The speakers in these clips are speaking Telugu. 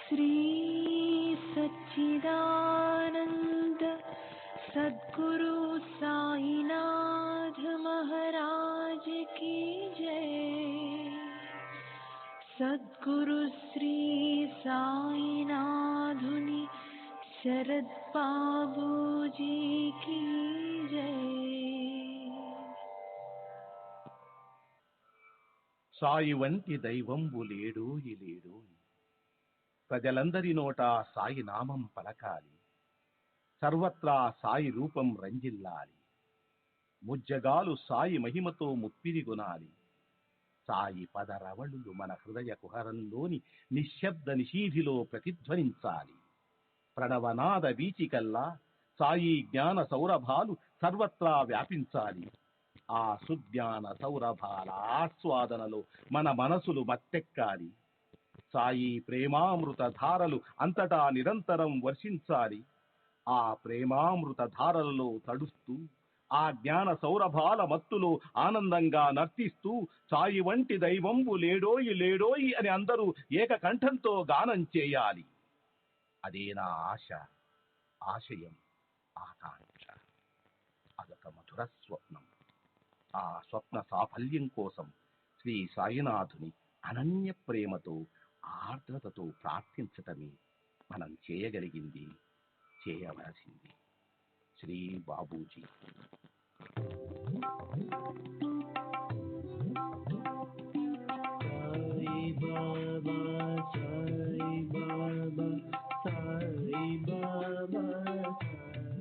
श्री सच्चिदानंद सद्गुरु साईनाथ महाराज की जय। सद्गुरु श्री साईनाथुनि शरद बाबूजी की जय। సాయి వంటి దైవంబు లేడోయి లేడోయి, ప్రజలందరి నోట సాయి నామం పలకాలి, సర్వత్రా సాయి రూపం రంజిల్లాలి, ముజ్జగాలు సాయి మహిమతో ముప్పిరిగొనాలి. సాయి పదరవళులు మన హృదయ కుహరంలోని నిశ్శబ్ద నిషీధిలో ప్రతిధ్వనించాలి. ప్రణవనాద వీచికల్లా సాయి జ్ఞాన సౌరభాలు సర్వత్రా వ్యాపించాలి. ఆ సుజ్ఞాన సౌరభాల ఆస్వాదనలో మన మనసులు మత్తెక్కాలి. సాయి ప్రేమామృత ధారలు అంతటా నిరంతరం వర్షించాలి. ఆ ప్రేమామృత ధారలలో తడుస్తూ, ఆ జ్ఞాన సౌరభాల మత్తులో ఆనందంగా నర్తిస్తూ సాయి వంటి దైవంబు లేడోయి లేడోయి అని అందరూ ఏకకంఠంతో గానం చేయాలి. అదే నా ఆశ, ఆశయం, ఆకాంక్ష. అదొక మధుర స్వప్నం. ఆ స్వప్న సాఫల్యం కోసం శ్రీ సాయినాథుని అనన్య ప్రేమతో, ఆర్ద్రతతో ప్రార్థించటమే మనం చేయగలిగింది, చేయవలసింది. Shri Babuji. Sai Baba, Sai Baba, Sai Baba, Sai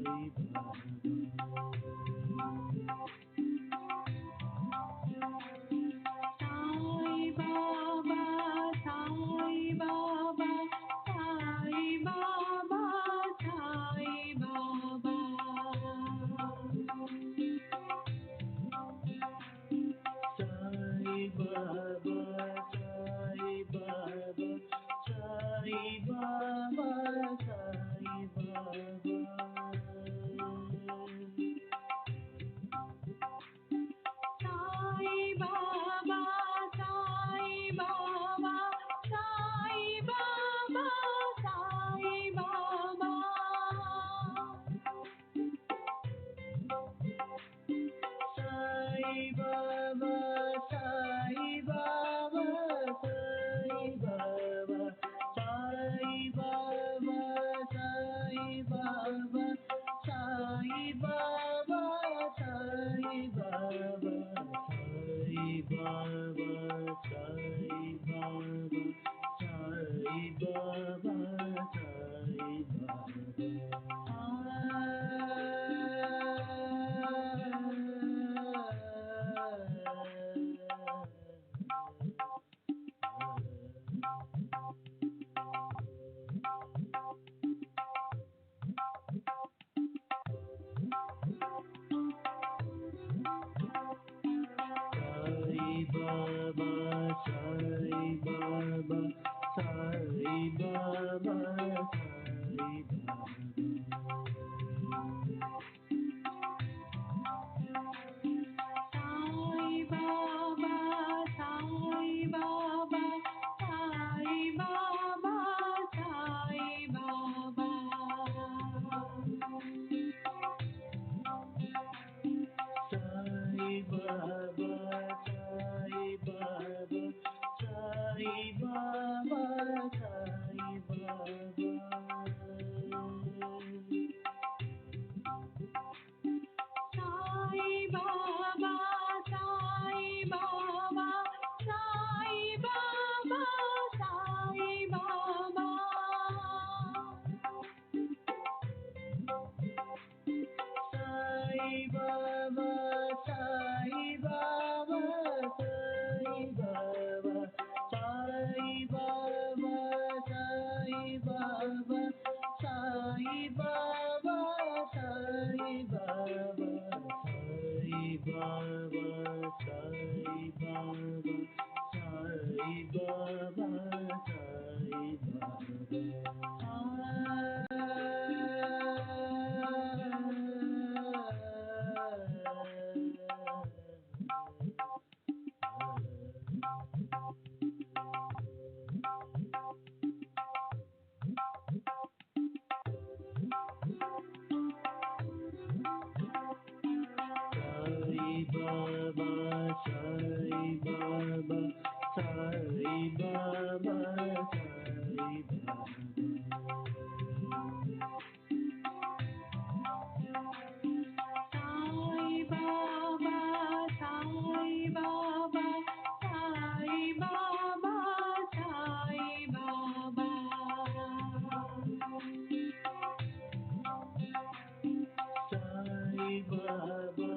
Baba,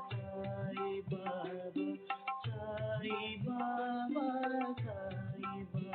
Sai Baba, Sai Baba, Sai Baba.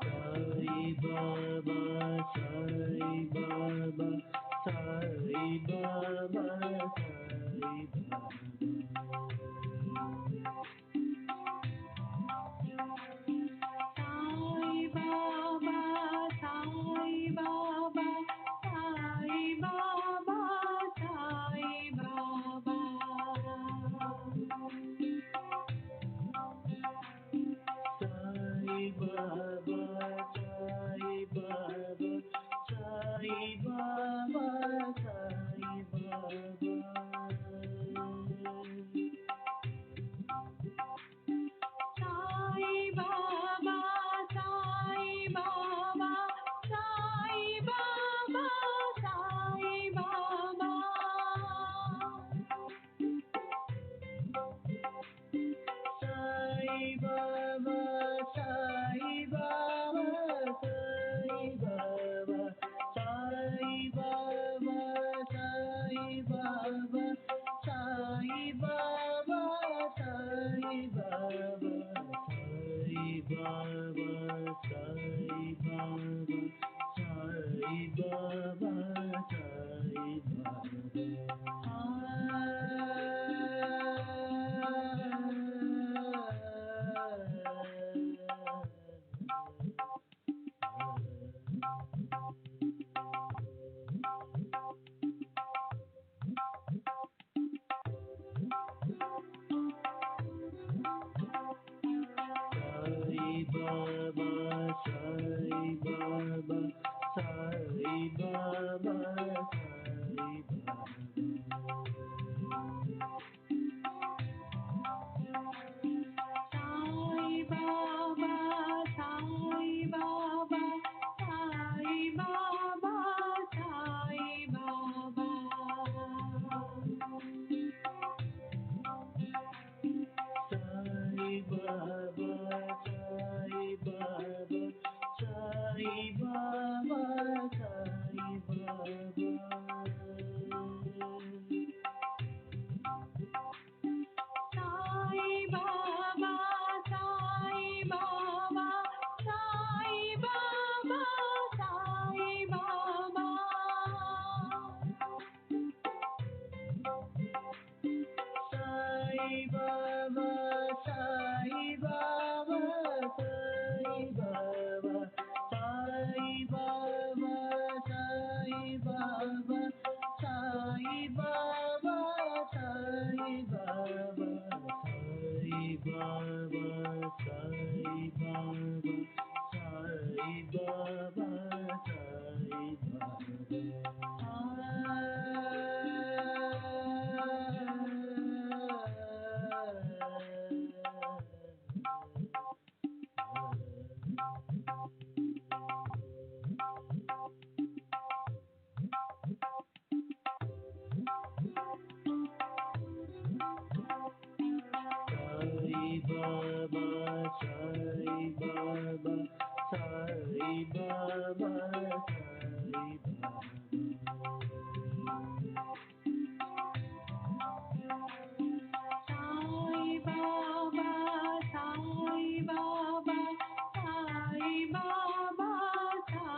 Sai Baba, Sai Baba, Sai Baba, Sai Baba. Sai Baba, Sai Baba, Sai Baba, Sai Baba, Sai Baba, Sai Baba, Sai Baba, Sai Baba, Sai Baba, Sai Baba, Sai Baba, Sai Baba, Sai Baba, Sai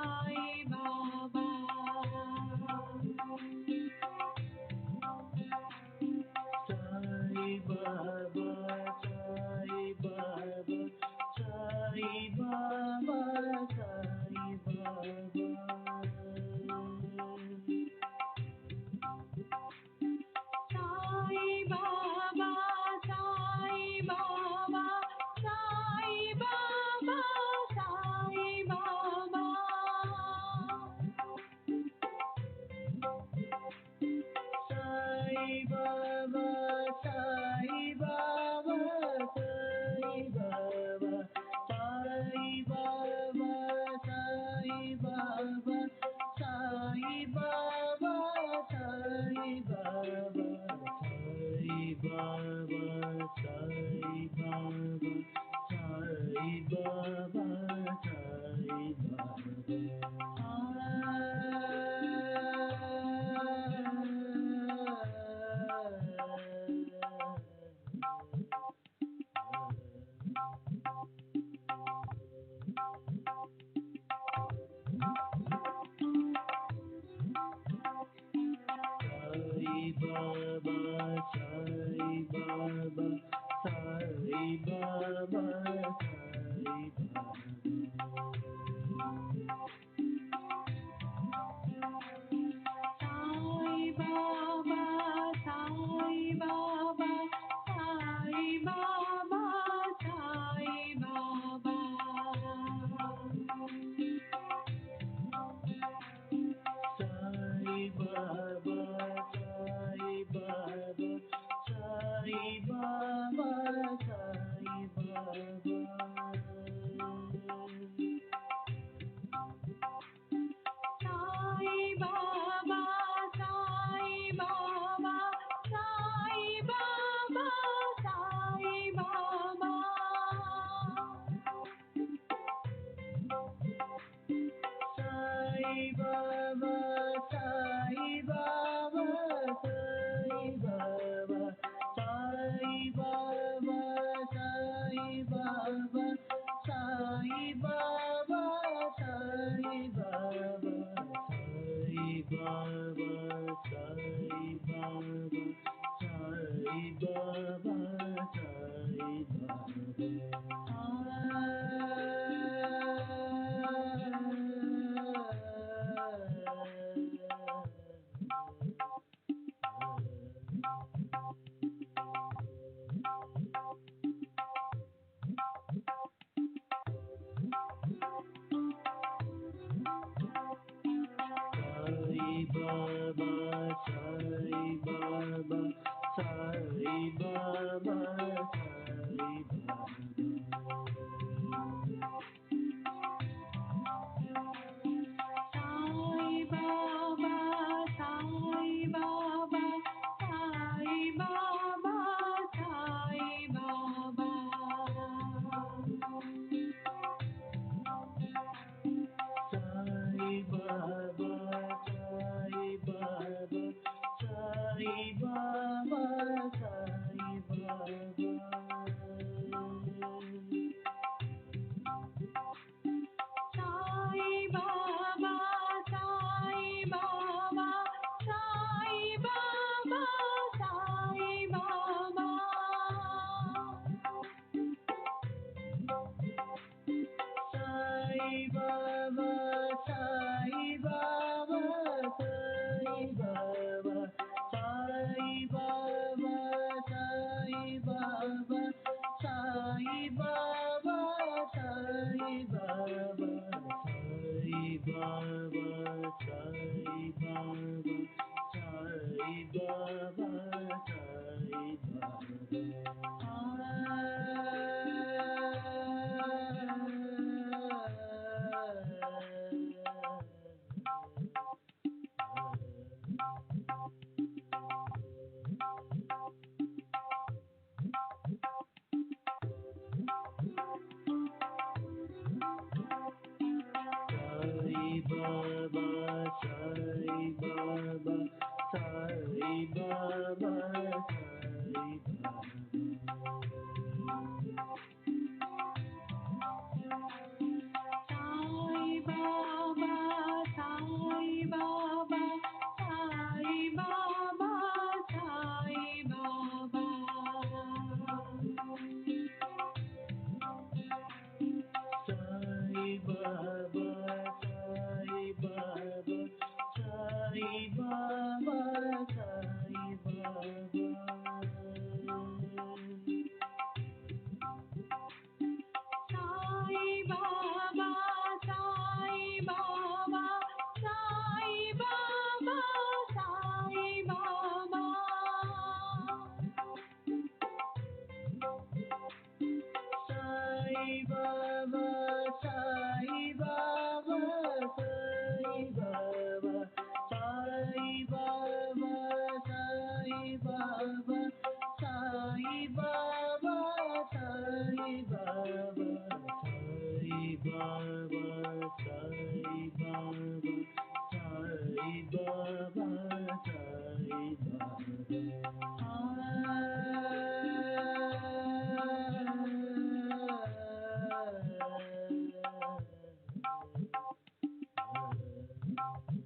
Shri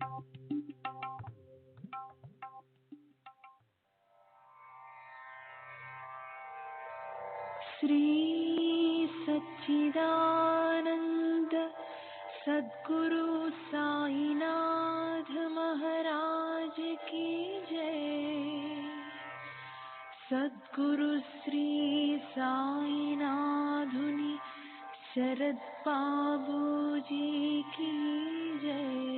सच्चिदानंद सद्गुरु साईनाथ महाराज की जय। सद्गुरु श्री साईनाथुनि शरद बाबू जी की जय।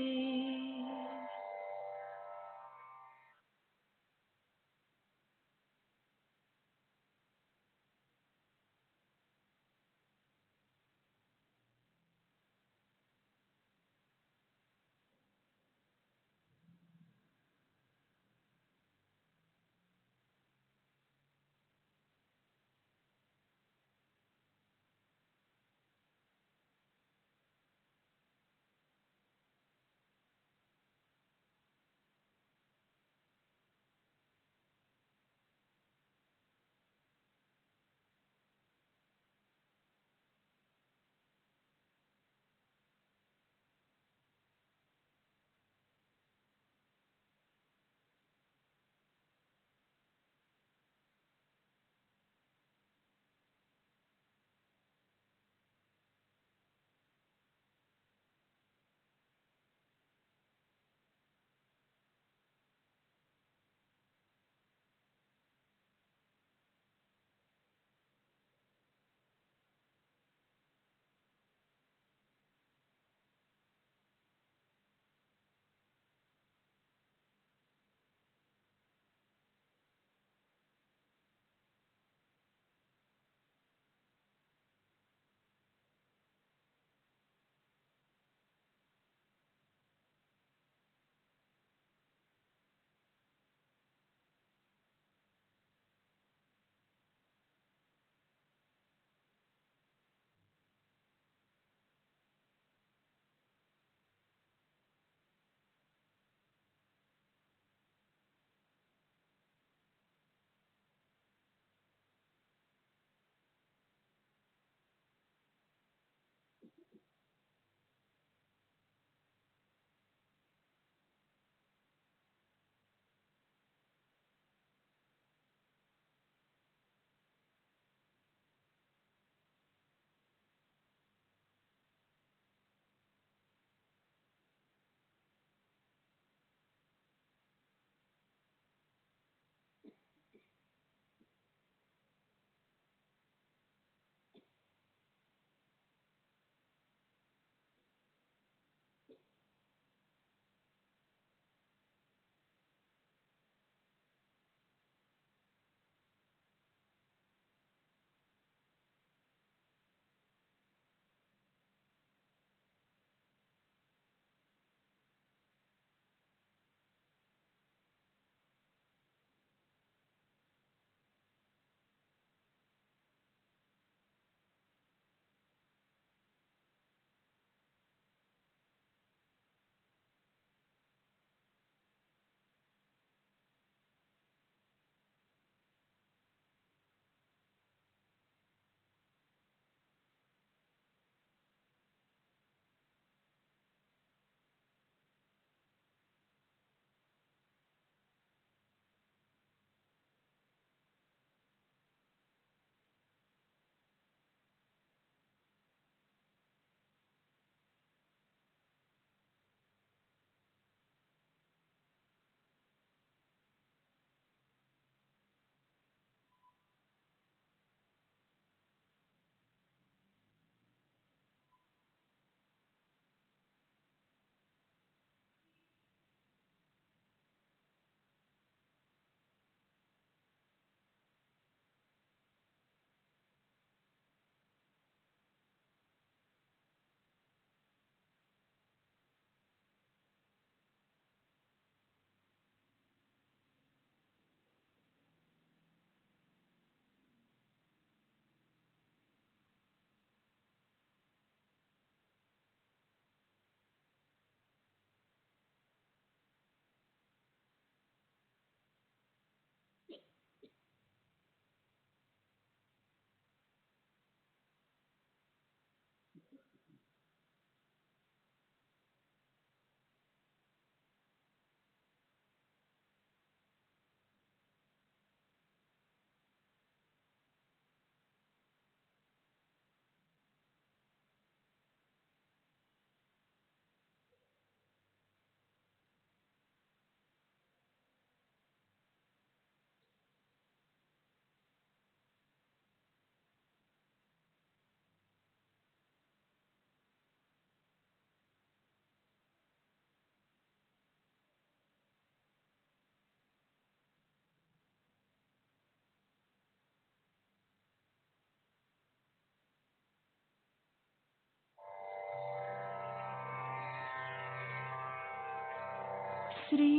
श्री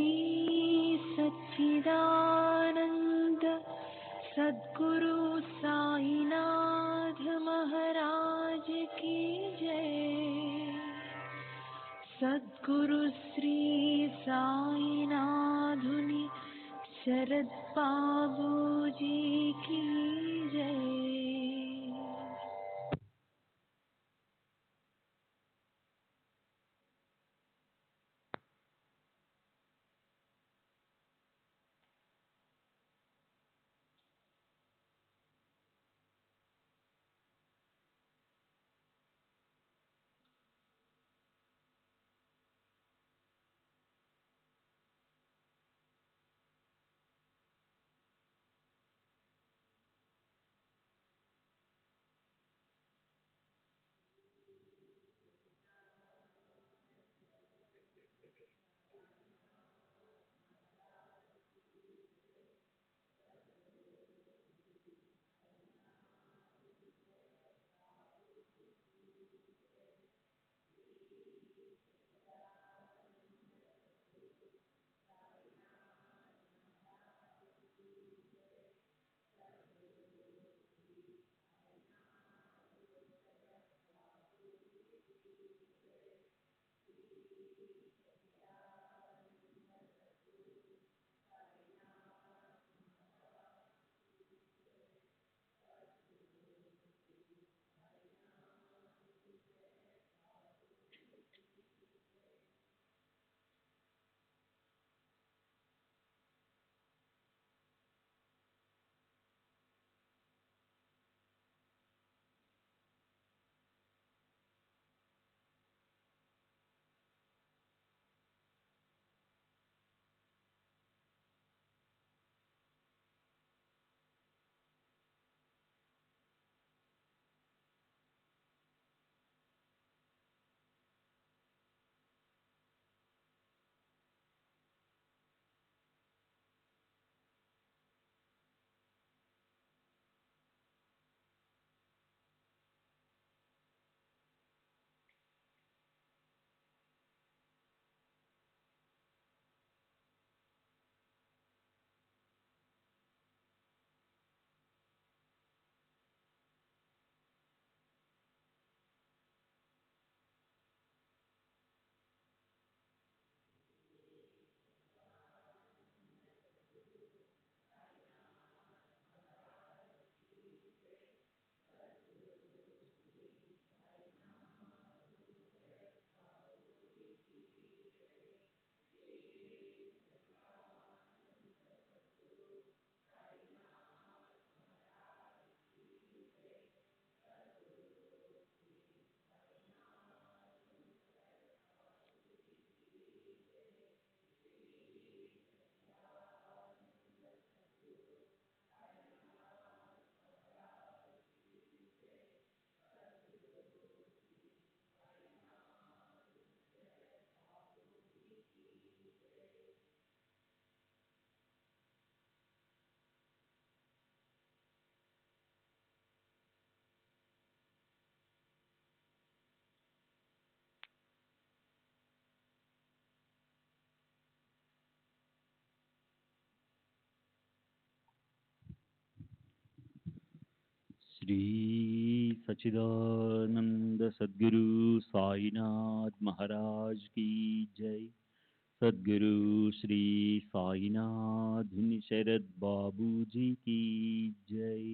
सच्चिदानंद सद्गुरु साईनाथ महाराज की जय। सद्गुरु श्री साईनाथुनि शरद बाबूजी की जय। श्री सच्चिदानंद सद्गुरु साईनाथ महाराज की जय। सद्गुरु श्री साईनाथ शरद बाबू जी की जय।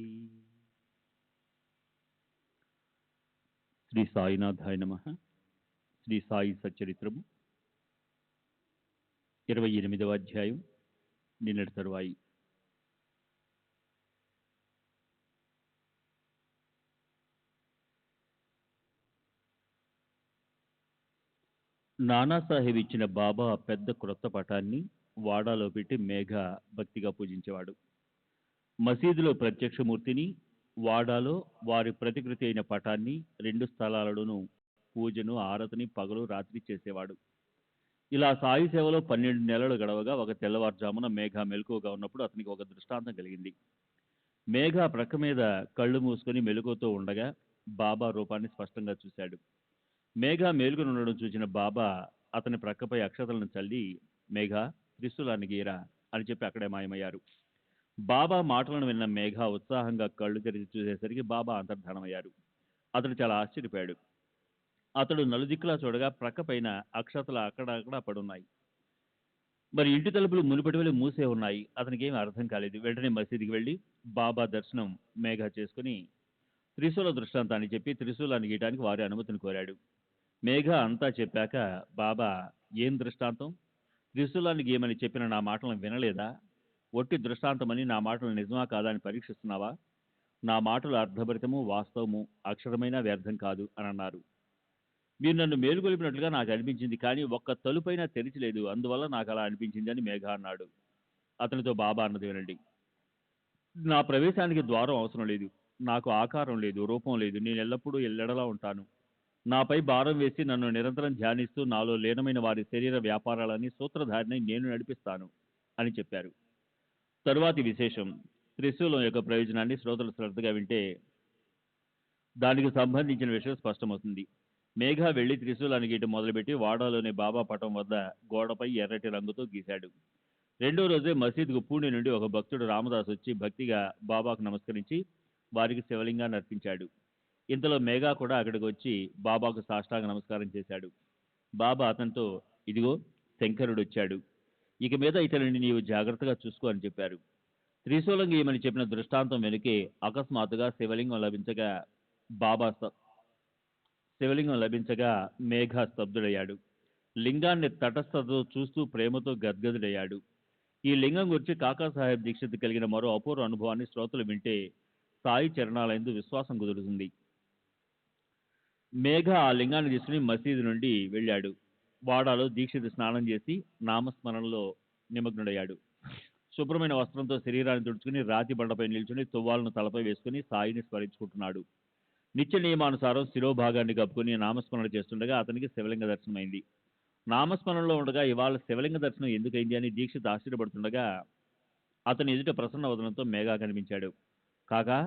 శ్రీ సాయినాథాయ నమః. శ్రీ సాయి సచ్చరిత్రము 28వ అధ్యాయం నిన్నటి తరువాయి. నానాసాహెబ్ ఇచ్చిన బాబా పెద్ద క్రొత్త పటాన్ని వాడాలో పెట్టి మేఘ భక్తిగా పూజించేవాడు. మసీదులో ప్రత్యక్షమూర్తిని, వాడాలో వారి ప్రతికృతి అయిన పటాన్ని, 2 స్థలాలలోనూ పూజను, ఆరతిని పగలు రాత్రి చేసేవాడు. ఇలా సాయి సేవలో 12 నెలలు గడవగా ఒక తెల్లవారుజామున మేఘ మెలకువగా ఉన్నప్పుడు అతనికి ఒక దృష్టాంతం కలిగింది. మేఘ ప్రక్క మీద కళ్ళు మూసుకొని మెలకువతో ఉండగా బాబా రూపాన్ని స్పష్టంగా చూశాడు. మేఘ మేలుకొని ఉండడం చూసిన బాబా అతని ప్రక్కపై అక్షతలను చల్లి మేఘ, త్రిశూలాన్ని గీరా అని చెప్పి అక్కడే మాయమయ్యారు. బాబా మాటలను విన్న మేఘ ఉత్సాహంగా కళ్ళు తెరిచి చూసేసరికి బాబా అంతర్ధానమయ్యారు. అతడు చాలా ఆశ్చర్యపోయాడు. అతడు నలుదిక్కులా చూడగా ప్రక్క పైన అక్షతలు అక్కడక్కడ పడున్నాయి. మరి ఇంటి తలుపులు మునుపటి వలె మూసే ఉన్నాయి. అతనికి ఏమీ అర్థం కాలేదు. వెంటనే మసీదుకి వెళ్ళి బాబా దర్శనం మేఘ చేసుకుని త్రిశూల దృష్టాంతాన్ని చెప్పి త్రిశూలాన్ని గీయడానికి వారి అనుమతిని కోరాడు. మేఘ అంతా చెప్పాక బాబా, ఏం దృష్టాంతం? త్రిశూలాన్ని గీయమని చెప్పిన నా మాటలను వినలేదా? ఒట్టి దృష్టాంతమని నా మాటలు నిజమా కాదా అని పరీక్షిస్తున్నావా? నా మాటలు అర్థభరితము, వాస్తవము, అక్షరమైనా వ్యర్థం కాదు అని అన్నారు. మీరు నన్ను మేలుకొలిపినట్లుగా నాకు అనిపించింది, కానీ ఒక్క తలుపైనా తెరిచలేదు, అందువల్ల నాకు అలా అనిపించింది అని మేఘ అన్నాడు. అతనితో బాబా అన్నది వినండి. నా ప్రవేశానికి ద్వారం అవసరం లేదు. నాకు ఆకారం లేదు, రూపం లేదు. నేను ఎల్లప్పుడూ ఎల్లెడలా ఉంటాను. నాపై భారం వేసి నన్ను నిరంతరం ధ్యానిస్తూ నాలో లీనమైన వారి శరీర వ్యాపారాలని సూత్రధారిని నేను నడిపిస్తాను అని చెప్పారు. తరువాతి విశేషం. త్రిశూలం యొక్క ప్రయోజనాన్ని శ్రోతలు శ్రద్ధగా వింటే దానికి సంబంధించిన విషయం స్పష్టమవుతుంది. మేఘ వెళ్లి త్రిశూలాన్ని గీయటం మొదలుపెట్టి వాడాలోని బాబా పటం వద్ద గోడపై ఎర్రటి రంగుతో గీశాడు. రెండో రోజే మసీదుకు పూణె నుండి ఒక భక్తుడు రామదాస్ వచ్చి భక్తిగా బాబాకు నమస్కరించి వారికి శివలింగాన్ని అర్పించాడు. ఇంతలో మేఘా కూడా అక్కడికి వచ్చి బాబాకు సాష్టాంగ నమస్కారం చేశాడు. బాబా అతనితో, ఇదిగో శంకరుడు వచ్చాడు, ఇక మీద ఇతనిని నీవు జాగ్రత్తగా చూసుకో అని చెప్పారు. త్రిశూలం గీయమని చెప్పిన దృష్టాంతం వెనుకే అకస్మాత్తుగా శివలింగం లభించగా మేఘ స్తబ్దుడయ్యాడు. లింగాన్ని తటస్థతో చూస్తూ ప్రేమతో గద్గదుడయ్యాడు. ఈ లింగం గురించి కాకాసాహెబ్ దీక్షిత్ కలిగిన మరో అపూర్వ అనుభవాన్ని శ్రోతలు వింటే సాయి చరణాలయందు విశ్వాసం కుదురుతుంది. మేఘ ఆ లింగాన్ని తీసుకుని మసీదు నుండి వెళ్ళాడు. వాడాలో దీక్షిత్ స్నానం చేసి నామస్మరణలో నిమగ్నుడయ్యాడు. శుభ్రమైన వస్త్రంతో శరీరాన్ని తుడుచుకుని రాతి బండపై నిల్చుని తువ్వాలను తలపై వేసుకుని సాయిని స్మరించుకుంటున్నాడు. నిత్య నియమానుసారం శిరోభాగాన్ని కప్పుకుని నామస్మరణ చేస్తుండగా అతనికి శివలింగ దర్శనమైంది. నామస్మరణలో ఉండగా ఇవాళ శివలింగ దర్శనం ఎందుకైంది అని దీక్షిత్ ఆశ్చర్యపడుతుండగా అతని ఎదుట ప్రసన్న వదనంతో మేఘా కనిపించాడు. కాకా,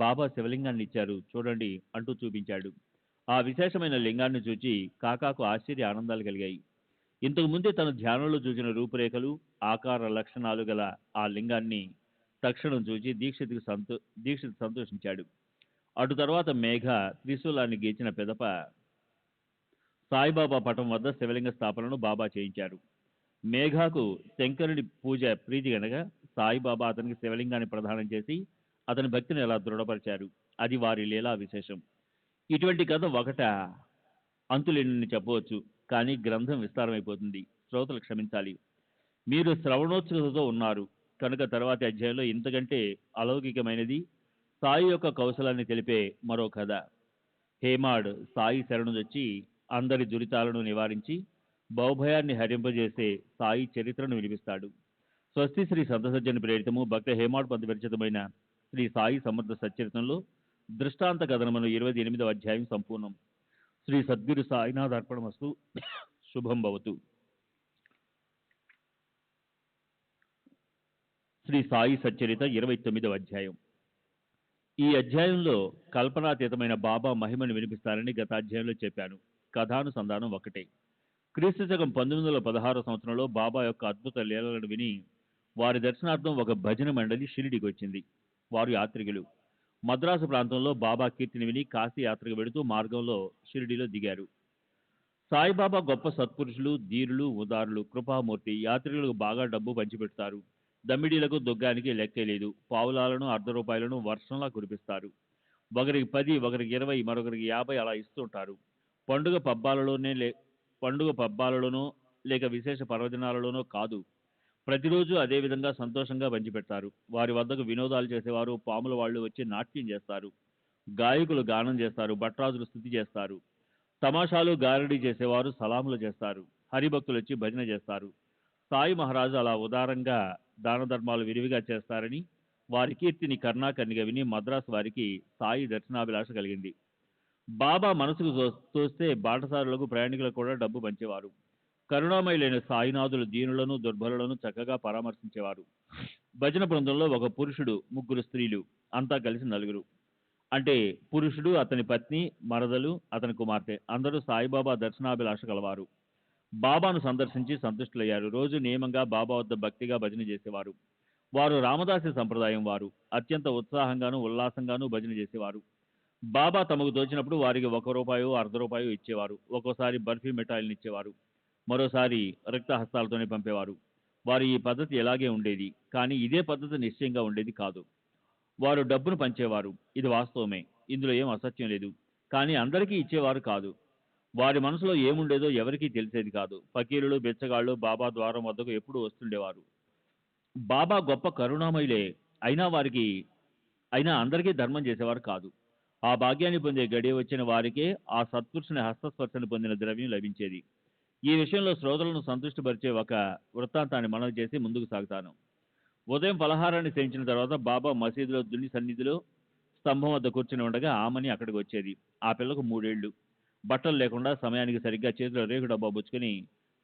బాబా శివలింగాన్ని ఇచ్చారు చూడండి అంటూ చూపించాడు. ఆ విశేషమైన లింగాన్ని చూచి కాకాకు ఆశ్చర్య ఆనందాలు కలిగాయి. ఇంతకు ముందే తన ధ్యానంలో చూసిన రూపురేఖలు, ఆకార లక్షణాలు గల ఆ లింగాన్ని తక్షణం చూచి దీక్షిత్ సంతోషించాడు. అటు తర్వాత మేఘ త్రిశూలాన్ని గీచిన పెదప సాయిబాబా పటం వద్ద శివలింగ స్థాపనను బాబా చేయించారు. మేఘాకు శంకరుడి పూజ ప్రీతి గనక సాయిబాబా అతనికి శివలింగాన్ని ప్రదానం చేసి అతని భక్తిని ఎలా దృఢపరిచారు. అది వారి లీలా విశేషం. ఇటువంటి కథ ఒకట అంతులేని చెప్పవచ్చు, కానీ గ్రంథం విస్తారమైపోతుంది. శ్రోతలు క్షమించాలి. మీరు శ్రవణోత్సుకతతో ఉన్నారు కనుక తర్వాతి అధ్యాయంలో ఇంతకంటే అలౌకికమైనది సాయి యొక్క కౌశలాన్ని తెలిపే మరో కథ. హేమాడ్ సాయి శరణుదొచ్చి అందరి దురితాలను నివారించి భౌభయాన్ని హరింపజేసే సాయి చరిత్రను వినిపిస్తాడు. స్వస్తి శ్రీ సంతసజ్జని ప్రేరితము భక్త హేమాడ్ పంతు విరచితమైన శ్రీ సాయి సమర్థ సచ్చరిత్రంలో దృష్టాంత కథనమును 28వ అధ్యాయం సంపూర్ణం. శ్రీ సద్గురు సాయినాథ్ అర్పణమస్తు. శుభం భవతు. శ్రీ సాయి సచ్చరిత 29వ అధ్యాయం. ఈ అధ్యాయంలో కల్పనాతీతమైన బాబా మహిమను వినిపిస్తారని గత అధ్యాయంలో చెప్పాను. కథానుసంధానం ఒకటే. క్రీస్తు శకం 1916 సంవత్సరంలో బాబా యొక్క అద్భుత లీలలను విని వారి దర్శనార్థం ఒక భజన మండలి షిరిడికి వచ్చింది. వారు యాత్రికులు. మద్రాసు ప్రాంతంలో బాబా కీర్తిని విని కాశీ యాత్రకు వెడుతూ మార్గంలో షిరిడిలో దిగారు. సాయిబాబా గొప్ప సత్పురుషులు, ధీరులు, ఉదారులు, కృపామూర్తి. యాత్రికులకు బాగా డబ్బు పంచిపెడతారు. దమ్మిడీలకు దుగ్గానికి లెక్కే లేదు. పావులాలను, అర్ధ రూపాయలను వర్షంలా కురిపిస్తారు. ఒకరికి 10, ఒకరికి 20, మరొకరికి 50 అలా ఇస్తుంటారు. పండుగ పబ్బాలలోనో లేక విశేష పర్వదినాలలోనో కాదు, ప్రతిరోజు అదే విధంగా సంతోషంగా పంచిపెడతారు. వారి వద్దకు వినోదాలు చేసేవారు, పాముల వాళ్ళు వచ్చి నాట్యం చేస్తారు. గాయకులు గానం చేస్తారు. భట్రాజులు స్తుతి చేస్తారు. తమాషాలు గారడీ చేసేవారు సలాములు చేస్తారు. హరిభక్తులు వచ్చి భజన చేస్తారు. సాయి మహారాజు అలా ఉదారంగా దాన ధర్మాలు విరివిగా చేస్తారని వారి కీర్తిని కర్ణాకర్ణిగా విని మద్రాసు వారికి సాయి దర్శనాభిలాష కలిగింది. బాబా మనసుకు తోస్తే బాటసారులకు, ప్రయాణికులకు కూడా డబ్బు పంచేవారు. కరుణామయులైన సాయినాథులు దీనులను, దుర్బలులను చక్కగా పరామర్శించేవారు. భజన బృందంలో ఒక పురుషుడు, 3 స్త్రీలు, అంతా కలిసి 4. అంటే పురుషుడు, అతని పత్ని, మరదలు, అతని కుమార్తె అందరూ సాయిబాబా దర్శనాభిలాష కలవారు. బాబాను సందర్శించి సంతుష్టులయ్యారు. రోజు నియమంగా బాబా వద్ద భక్తిగా భజన చేసేవారు. వారు రామదాసి సంప్రదాయం వారు. అత్యంత ఉత్సాహంగాను ఉల్లాసంగాను భజన చేసేవారు. బాబా తమకు తోచినప్పుడు వారికి ₹1 ₹1/2 ఇచ్చేవారు. ఒక్కోసారి బర్ఫీ మిఠాయిలను ఇచ్చేవారు. మరోసారి రిక్తహస్తాలతోనే పంపేవారు. వారి ఈ పద్ధతి ఇలాగే ఉండేది. కానీ ఇదే పద్ధతి నిశ్చయంగా ఉండేది కాదు. వారు డబ్బును పంచేవారు. ఇది వాస్తవమే. ఇందులో ఏం అసత్యం లేదు. కానీ అందరికీ ఇచ్చేవారు కాదు. వారి మనసులో ఏముండేదో ఎవరికీ తెలిసేది కాదు. ఫకీరులు, బిచ్చగాళ్ళు బాబా ద్వారం వద్దకు ఎప్పుడూ వస్తుండేవారు. బాబా గొప్ప కరుణామయులే. అయినా అందరికీ ధర్మం చేసేవారు కాదు. ఆ భాగ్యాన్ని పొందే గడియ వచ్చిన వారికే ఆ సత్పురుషుని హస్తస్పర్శను పొందిన ద్రవ్యం లభించేది. ఈ విషయంలో శ్రోతలను సంతృష్టిపరిచే ఒక వృత్తాంతాన్ని మనవి చేసి ముందుకు సాగుతాను. ఉదయం పలహారాన్ని సేవించిన తర్వాత బాబా మసీదులో దుని సన్నిధిలో స్తంభం వద్ద కూర్చుని ఉండగా ఆమని అక్కడికి వచ్చేది. ఆ పిల్లకు 3 ఏళ్లు. బట్టలు లేకుండా సమయానికి సరిగ్గా చేతిలో రేకు డబ్బా పుచ్చుకుని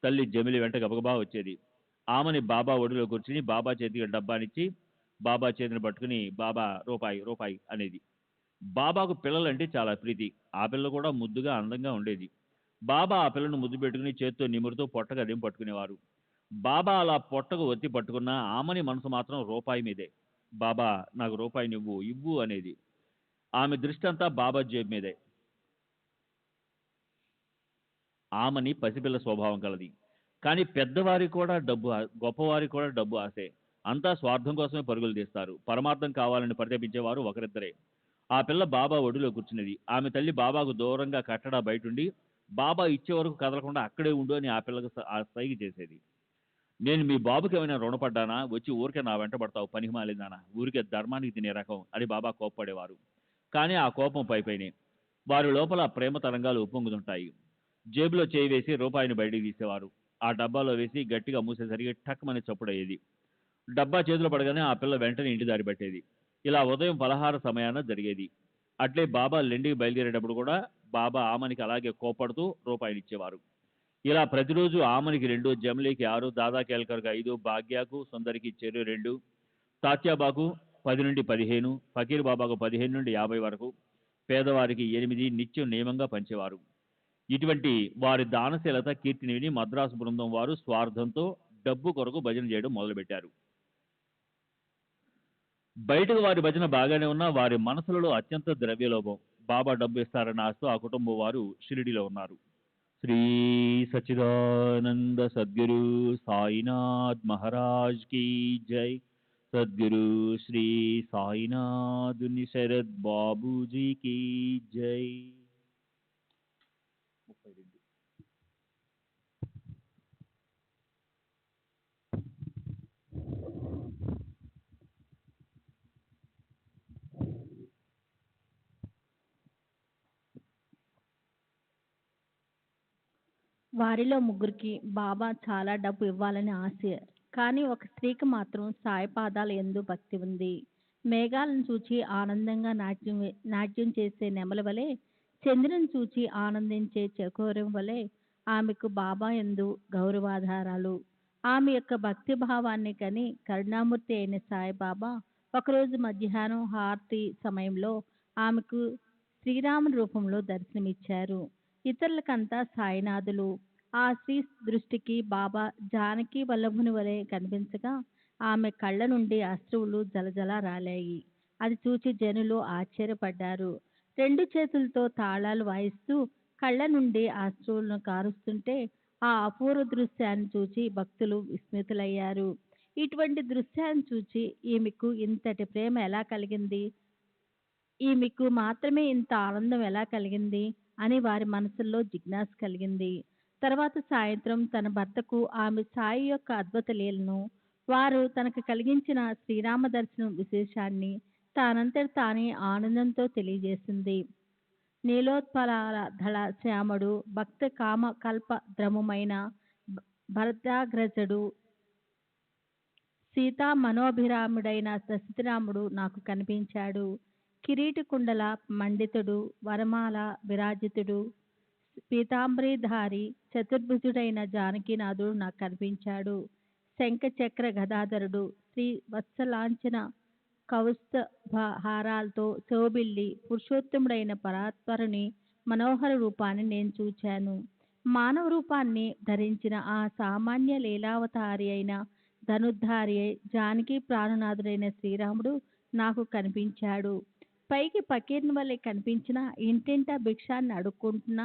తల్లి జమిలి వెంట గబగబా వచ్చేది. ఆమని బాబా ఒడిలో కూర్చుని బాబా చేతికి డబ్బానిచ్చి బాబా చేతిని పట్టుకుని బాబా రూపాయి అనేది. బాబాకు పిల్లలంటే చాలా ప్రీతి. ఆ పిల్ల కూడా ముద్దుగా అందంగా ఉండేది. బాబా ఆ పిల్లను ముద్దు పెట్టుకుని చేత్తో నిమురుతూ పొట్టకు అదేం పట్టుకునేవారు. బాబా అలా పొట్టకు ఒత్తి పట్టుకున్న ఆమని మనసు మాత్రం రూపాయి మీదే. బాబా నాకు రూపాయి ఇవ్వు అనేది. ఆమె దృష్టి అంతా బాబా జేబు మీదే. ఆమని పసిపిల్ల స్వభావం కలది. కానీ గొప్పవారికి కూడా డబ్బు ఆశే. అంతా స్వార్థం కోసమే పరుగులు తీస్తారు. పరమార్థం కావాలని పరితపించేవారు ఒకరిద్దరే. ఆ పిల్ల బాబా ఒడిలో కూర్చున్నది. ఆమె తల్లి బాబాకు దూరంగా కట్టడా బయటుండి బాబా ఇచ్చే వరకు కదలకుండా అక్కడే ఉండు అని ఆ పిల్లకు సైగ చేసేది. నేను మీ బాబుకి ఏమైనా రుణపడ్డానా? వచ్చి ఊరికే నా వెంట పడతావు పనికిమాలిందానా? ఊరికే ధర్మానికి తినే రకం అని బాబా కోప్పడేవారు. కానీ ఆ కోపం పైపైనే. వారి లోపల ప్రేమ తరంగాలు ఉప్పొంగుతుంటాయి. జేబులో చేయి వేసి రూపాయిని బయటికి తీసేవారు. ఆ డబ్బాలో వేసి గట్టిగా మూసేసరికి టక్మని చప్పుడయ్యేది. డబ్బా చేతిలో పడగానే ఆ పిల్ల వెంటనే ఇంటి దారి పట్టేది. ఇలా ఉదయం పలహార సమయాన జరిగేది. అట్లే బాబా లెండికి బయలుదేరేటప్పుడు కూడా బాబా ఆమనికి అలాగే కోప్పడుతూ రూపాయినిచ్చేవారు. ఇలా ప్రతిరోజు ఆమనికి 2, జమిలీకి 6, దాదా కేల్కర్కి 5, భాగ్యాకు సుందరికి చెరు 2, తాత్యాబాకు 10 నుండి 15, ఫకీర్ బాబాకు 15 నుండి 50 వరకు, పేదవారికి 8 నిత్యం నియమంగా పంచేవారు. ఇటువంటి వారి దానశీలత కీర్తిని విని మద్రాసు బృందం వారు స్వార్థంతో డబ్బు కొరకు భజన చేయడం మొదలుపెట్టారు. బయటకు వారి భజన బాగానే ఉన్నా వారి మనసులలో అత్యంత ద్రవ్యలోభం. బాబా డబ్బు ఇస్తారన్న ఆశతో ఆ కుటుంబం వారు షిరిడిలో ఉన్నారు. శ్రీ సచ్చిదానంద సద్గురు సాయినాథ్ మహారాజ్ కీ జై. సద్గురు శ్రీ సాయినాథ్ శరద్ బాబూజీ కీ జై. 32. వారిలో ముగ్గురికి బాబా చాలా డబ్బు ఇవ్వాలని ఆశ. కానీ ఒక స్త్రీకి మాత్రం సాయి పాదాల యందు భక్తి ఉంది. మేఘాలను చూచి ఆనందంగా నాట్యం చేసే నెమలి వలె, చంద్రుని చూచి ఆనందించే చకోరం వలె ఆమెకు బాబా యందు గౌరవాధారాలు. ఆమె యొక్క భక్తి భావాన్ని కని కరుణామూర్తి అయిన సాయిబాబా ఒకరోజు మధ్యాహ్నం హారతి సమయంలో ఆమెకు శ్రీరాముని రూపంలో దర్శనమిచ్చారు. ఇతరులకంతా సాయినాథులు. ఆ స్త్రీ దృష్టికి బాబా జానకి వల్లభుని వలె కనిపించగా ఆమె కళ్ళ నుండి అశ్రువులు జలజల రాలాయి. అది చూచి జనులు ఆశ్చర్యపడ్డారు. 2 చేతులతో తాళాలు వాయిస్తూ కళ్ళ నుండి అశ్రువులను కారుస్తుంటే ఆ అపూర్వ దృశ్యాన్ని చూచి భక్తులు విస్మితులయ్యారు. ఇటువంటి దృశ్యాన్ని చూచి ఈమెకు ఇంతటి ప్రేమ ఎలా కలిగింది, ఈమెకు మాత్రమే ఇంత ఆనందం ఎలా కలిగింది అని వారి మనసుల్లో జిజ్ఞాస కలిగింది. తర్వాత సాయంత్రం తన భర్తకు ఆమె సాయి యొక్క అద్భుత లీలను, వారు తనకు కలిగించిన శ్రీరామ దర్శనం విశేషాన్ని తానంతట తానే ఆనందంతో తెలియజేసింది. నీలోత్పలాల దళ శ్యాముడు భక్త కామ కల్ప ద్రముమైన భరతాగ్రజుడు సీతా మనోభిరాముడైన దశరథరాముడు నాకు కనిపించాడు. కిరీటి కుండల మండితుడు, వరమాల విరాజితుడు, పీతాంబరీధారి చతుర్భుజుడైన జానకీనాథుడు నాకు కనిపించాడు. శంఖ చక్ర గదాధరుడు శ్రీ వత్సలాంఛన కౌస్తభహారాలతో శోభిల్లి పురుషోత్తముడైన పరాత్పరుని మనోహర రూపాన్ని నేను చూచాను. మానవ రూపాన్ని ధరించిన ఆ సామాన్య లీలావతారి అయిన ధనుర్ధారి జానకి ప్రాణనాథుడైన శ్రీరాముడు నాకు కనిపించాడు. పైకి పకీర్ని వలె కనిపించిన ఇంటింటా భిక్షాన్ని అడుక్కుంటున్న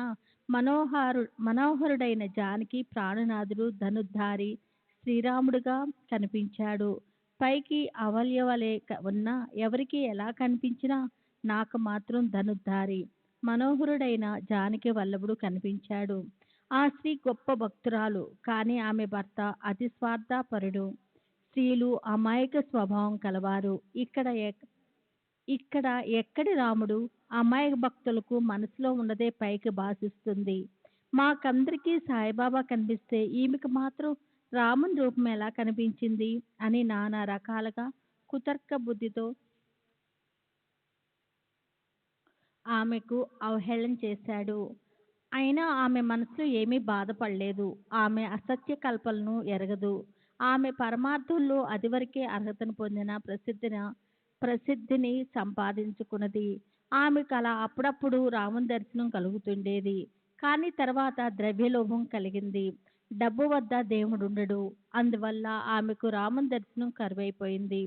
మనోహరుడైన జానకి ప్రాణనాథుడు ధనుర్ధారి శ్రీరాముడుగా కనిపించాడు. పైకి అవల్య వలె ఉన్న ఎవరికి ఎలా కనిపించినా నాకు మాత్రం ధనుర్ధారి మనోహరుడైన జానకి వల్లభుడు కనిపించాడు. ఆ స్త్రీ గొప్ప భక్తురాలు, కానీ ఆమె భర్త అతి స్వార్థపరుడు. స్త్రీలు అమాయక స్వభావం కలవారు. ఇక్కడ ఎక్కడి రాముడు? అమాయక భక్తులకు మనసులో ఉన్నదే పైకి భాషిస్తుంది. మాకందరికీ సాయిబాబా కనిపిస్తే ఈమెకు మాత్రం రాముని రూపం ఎలా కనిపించింది అని నానా రకాలుగా కుతర్క బుద్ధితో ఆమెకు అవహేళన చేశాడు. అయినా ఆమె మనసులో ఏమీ బాధపడలేదు. ఆమె అసత్య కల్పనలను ఎరగదు. ఆమె పరమార్థంలో అదివరకే అర్హతను పొందిన ప్రసిద్ధిని సంపాదించుకున్నది. ఆమెకు అలా అప్పుడప్పుడు రాముని దర్శనం కలుగుతుండేది. కానీ తర్వాత ద్రవ్యలోభం కలిగింది. డబ్బు వద్ద దేవుడుండడు. అందువల్ల ఆమెకు రాముని దర్శనం కరువైపోయింది.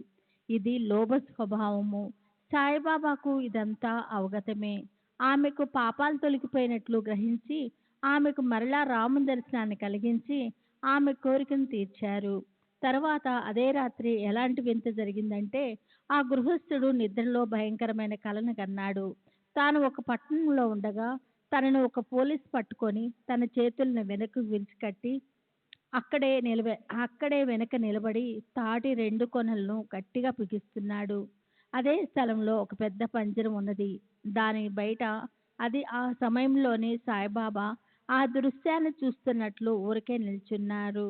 ఇది లోభ స్వభావము. సాయిబాబాకు ఇదంతా అవగతమే. ఆమెకు పాపాలు తొలగిపోయినట్లు గ్రహించి ఆమెకు మరలా రాముని దర్శనాన్ని కలిగించి ఆమె కోరికను తీర్చారు. తర్వాత అదే రాత్రి ఎలాంటి వింత జరిగిందంటే, ఆ గృహస్థుడు నిద్రలో భయంకరమైన కలను కన్నాడు. తాను ఒక పట్టణంలో ఉండగా తనను ఒక పోలీస్ పట్టుకొని తన చేతులను వెనక్కు విరిచికట్టి అక్కడే వెనక నిలబడి తాటి 2 కొనలను గట్టిగా బిగిస్తున్నాడు. అదే స్థలంలో ఒక పెద్ద పంజరం ఉన్నది. దాని బయట ఆ సమయంలోనే సాయిబాబా ఆ దృశ్యాన్ని చూస్తున్నట్లు ఊరికే నిల్చున్నారు.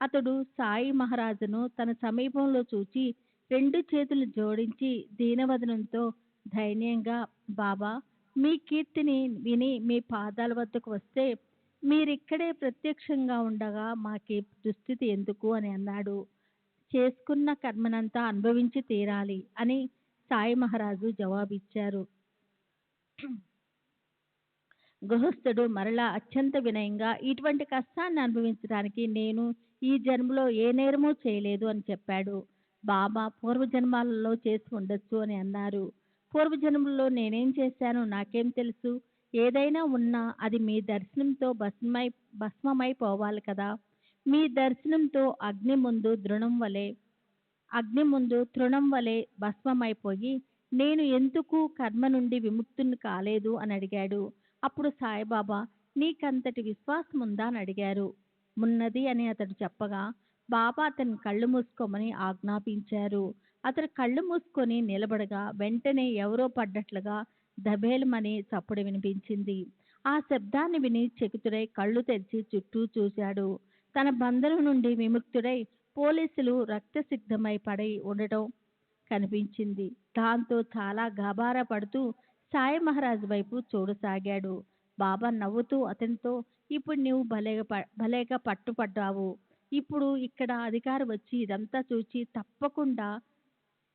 అతడు సాయి మహారాజును తన సమీపంలో చూచి 2 చేతులు జోడించి దీనవదనంతో ధైర్యంగా, బాబా, మీ కీర్తిని విని మీ పాదాల వద్దకు వస్తే మీరిక్కడే ప్రత్యక్షంగా ఉండగా మాకి దుస్థితి ఎందుకు అని అన్నాడు. చేసుకున్న కర్మనంతా అనుభవించి తీరాలి అని సాయి మహారాజు జవాబిచ్చారు. గృహస్థుడు మరలా అత్యంత వినయంగా, ఇటువంటి కష్టాన్ని అనుభవించడానికి నేను ఈ జన్మలో ఏ నేరమూ చేయలేదు అని చెప్పాడు. బాబా పూర్వజన్మాలలో చేసి ఉండొచ్చు అని అన్నారు. పూర్వజన్మలో నేనేం చేశానో నాకేం తెలుసు? ఏదైనా ఉన్నా అది మీ దర్శనంతో భస్మమైపోవాలి కదా. మీ దర్శనంతో అగ్ని ముందు తృణం వలె భస్మమైపోయి నేను ఎందుకు కర్మ నుండి విముక్తుని కాలేదు అని అడిగాడు. అప్పుడు సాయిబాబా, నీకంతటి విశ్వాసం ఉందా అని అడిగారు. ఉన్నది అని అతడు చెప్పగా బాబా అతని కళ్ళు మూసుకోమని ఆజ్ఞాపించారు. అతడు కళ్ళు మూసుకొని నిలబడగా వెంటనే ఎవరో పడ్డట్లుగా దబేలమని చప్పుడు వినిపించింది. ఆ శబ్దాన్ని విని చకితుడై కళ్ళు తెరిచి చుట్టూ చూశాడు. తన బంధనం నుండి విముక్తుడై పోలీసులు రక్తసిక్తమై పడి ఉండటం కనిపించింది. దాంతో చాలా గాబారా పడుతూ సాయి మహారాజు వైపు చూడసాగాడు. బాబా నవ్వుతూ అతనితో, ఇప్పుడు నీవు భలేగా పట్టుపడ్డావు. ఇప్పుడు ఇక్కడ అధికారి వచ్చి ఇదంతా చూచి తప్పకుండా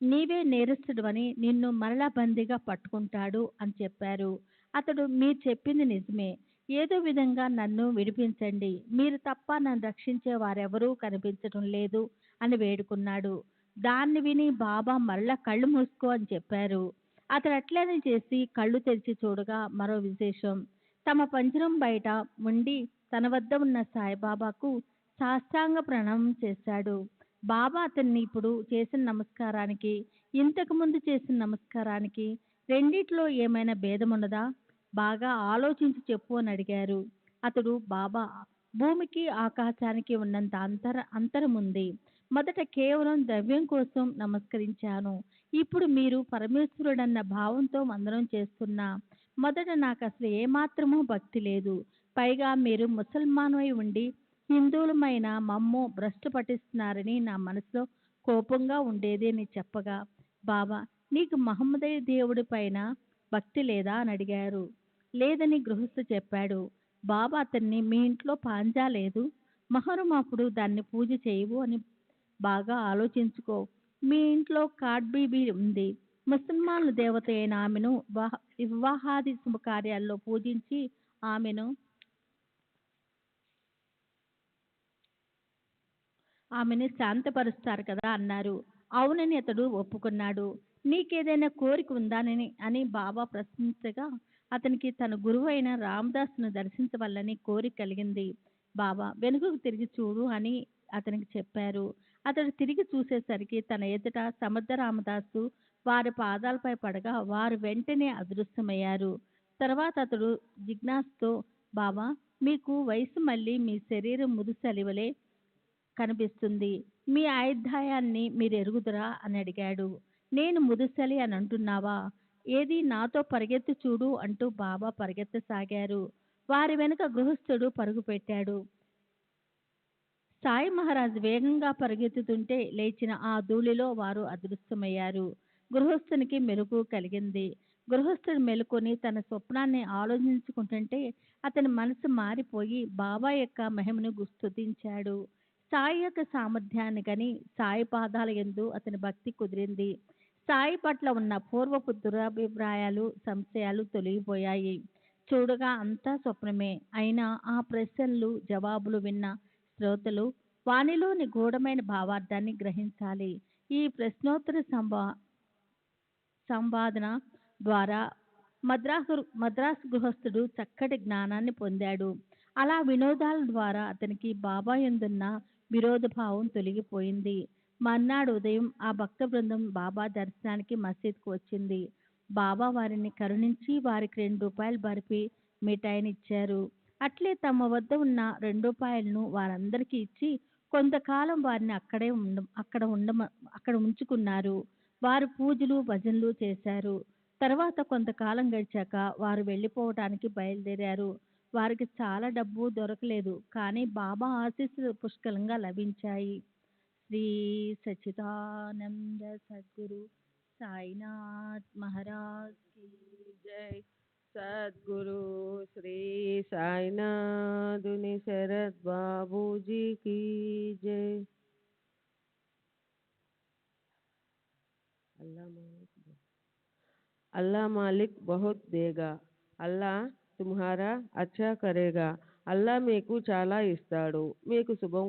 నీవే నేరస్తుడవని నిన్ను మరలా బందీగా పట్టుకుంటాడు అని చెప్పారు. అతడు, మీరు చెప్పింది నిజమే. ఏదో విధంగా నన్ను విడిపించండి. మీరు తప్ప నన్ను రక్షించే వారెవరూ కనిపించడం లేదు అని వేడుకున్నాడు. దాన్ని విని బాబా మరలా కళ్ళు మూసుకో అని చెప్పారు. అతడు అట్లనే చేసి కళ్ళు తెరిచి చూడగా మరో విశేషం. తమ పంజరం బయట ఉండి తన వద్ద ఉన్న సాయిబాబాకు సాష్టాంగ ప్రణామం చేశాడు. బాబా అతన్ని ఇప్పుడు చేసిన నమస్కారానికి, ఇంతకు ముందు చేసిన నమస్కారానికి రెండిట్లో ఏమైనా భేదమున్నదా? బాగా ఆలోచించి చెప్పు అని అడిగారు. అతడు, బాబా, భూమికి ఆకాశానికి ఉన్నంత అంతరముంది. మొదట కేవలం ద్రవ్యం కోసం నమస్కరించాను. ఇప్పుడు మీరు పరమేశ్వరుడన్న భావంతో వందనం చేస్తున్నా. మొదట నాకు అసలు ఏమాత్రమూ భక్తి లేదు. పైగా మీరు ముసల్మానై ఉండి హిందువులమైన మమ్ము భ్రష్టు పట్టిస్తున్నారని నా మనసులో కోపంగా ఉండేది అని చెప్పగా, బాబా, నీకు మహమ్మదయ్య దేవుడి పైన భక్తి లేదా అని అడిగారు. లేదని గృహస్థు చెప్పాడు. బాబా అతన్ని, మీ ఇంట్లో పాంజా లేదు, మహరం అప్పుడు దాన్ని పూజ చేయవు అని బాగా ఆలోచించుకో. మీ ఇంట్లో కాడ్బీబీ ఉంది. ముసల్మాన్ల దేవత అయిన ఆమెను వివాహాది శుభకార్యాల్లో పూజించి ఆమెను ఆమెను శాంతపరుస్తారు కదా అన్నారు. అవునని అతడు ఒప్పుకున్నాడు. నీకేదైనా కోరిక ఉందానని అని బాబా ప్రశ్నించగా అతనికి తన గురువు అయిన రామదాసును దర్శించవల్లని కోరిక కలిగింది. బాబా వెనుకకు తిరిగి చూడు అని అతనికి చెప్పారు. అతడు తిరిగి చూసేసరికి తన ఎదుట సమర్థ రామదాసు వారి పాదాలపై పడగా వారు వెంటనే అదృశ్యమయ్యారు. తర్వాత అతడు జిజ్ఞాసుతో, బాబా, మీకు వయసు మళ్ళీ మీ శరీరం ముదుసలివలే కనిపిస్తుంది. మీ ఆయుర్దాయాన్ని మీరు ఎరుగుదురా అని అడిగాడు. నేను ముదుసలి అని అంటున్నావా? ఏది నాతో పరిగెత్తి చూడు అంటూ బాబా పరిగెత్తసాగారు. వారి వెనుక గృహస్థుడు పరుగు పెట్టాడు. సాయి మహారాజ్ వేగంగా పరిగెత్తుతుంటే లేచిన ఆ ధూళిలో వారు అదృశ్యమయ్యారు. గృహస్థునికి మెలకు కలిగింది. గృహస్థుడు మెలుకొని తన స్వప్నాన్ని ఆలోచించుకుంటుంటే అతని మనసు మారిపోయి బాబా యొక్క మహిమను స్తుతించాడు. సాయి యొక్క సామర్థ్యాన్ని గని సాయి పాదాల యందు అతని భక్తి కుదిరింది. సాయి పట్ల ఉన్న పూర్వపు దురభిప్రాయాలు, సంశయాలు తొలగిపోయాయి. చూడగా అంతా స్వప్నమే అయినా ఆ ప్రశ్నలు జవాబులు విన్న శ్రోతలు వానిలోని గూఢమైన భావార్థాన్ని గ్రహించాలి. ఈ ప్రశ్నోత్తర సంవాదన ద్వారా మద్రాసు గృహస్థుడు చక్కటి జ్ఞానాన్ని పొందాడు. అలా వినోదాల ద్వారా అతనికి బాబా యందున్న విరోధభావం తొలగిపోయింది. మర్నాడు ఉదయం ఆ భక్త బృందం బాబా దర్శనానికి మసీద్కు వచ్చింది. బాబా వారిని కరుణించి వారికి ₹2 బర్ఫీ మిఠాయినిచ్చారు. అట్లే తమ వద్ద ఉన్న ₹2ను వారందరికీ ఇచ్చి కొంతకాలం వారిని అక్కడ ఉంచుకున్నారు. వారు పూజలు భజనలు చేశారు. తర్వాత కొంతకాలం గడిచాక వారు వెళ్ళిపోవటానికి బయలుదేరారు. వారికి చాలా డబ్బు దొరకలేదు, కానీ బాబా ఆశీస్సులు పుష్కలంగా లభించాయి. శ్రీ సచ్చిదానంద సద్గురు సాయినాథ్ మహారాజ్ కీ జై. సద్గురు శ్రీ సాయినాథుని శరత్ బాబూజీ की जय. अल्लाह मालिक बहुत देगा, अल्लाह तुम्हारा अच्छा करेगा. అల్లా మీకు చాలా ఇస్తాడు, మీకు శుభం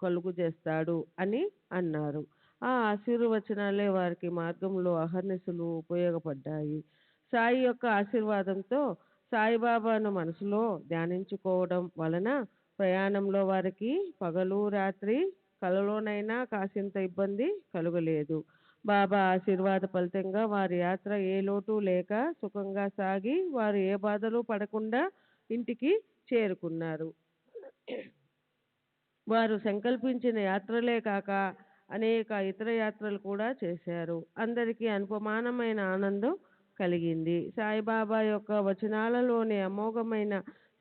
కలుగు చేస్తాడు అని అన్నారు. ఆ ఆశీర్వచనాలే వారికి మార్గంలో అహర్నిశలు ఉపయోగపడ్డాయి. సాయి యొక్క ఆశీర్వాదంతో సాయిబాబాను మనసులో ధ్యానించుకోవడం వలన ప్రయాణంలో వారికి పగలు రాత్రి కలలోనైనా కాసింత ఇబ్బంది కలుగలేదు. బాబా ఆశీర్వాద ఫలితంగా వారి యాత్ర ఏ లోటు లేక సుఖంగా సాగి వారు ఏ బాధలు పడకుండా ఇంటికి చేరుకున్నారు. వారు సంకల్పించిన యాత్రలే కాక అనేక ఇతర యాత్రలు కూడా చేశారు. అందరికీ అనుపమానమైన ఆనందం కలిగింది. సాయిబాబా యొక్క వచనాలలోని అమోఘమైన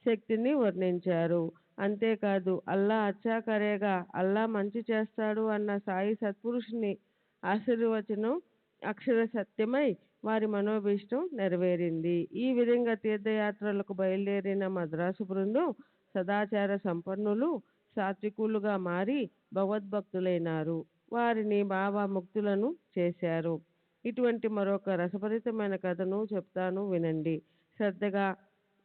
శక్తిని వర్ణించారు. అంతేకాదు అల్లా అచ్చా కరేగా, అల్లా మంచి చేస్తాడు అన్న సాయి సత్పురుషుని ఆశీర్వచనం అక్షర సత్యమై వారి మనోభీష్టం నెరవేరింది. ఈ విధంగా తీర్థయాత్రలకు బయలుదేరిన మద్రాసు బృందం సదాచార సంపన్నులు, సాత్వికులుగా మారి భగవద్భక్తులైనారు. వారిని బాబా ముక్తులను చేశారు. ఇటువంటి మరొక రసభరితమైన కథను చెప్తాను, వినండి. శ్రద్ధగా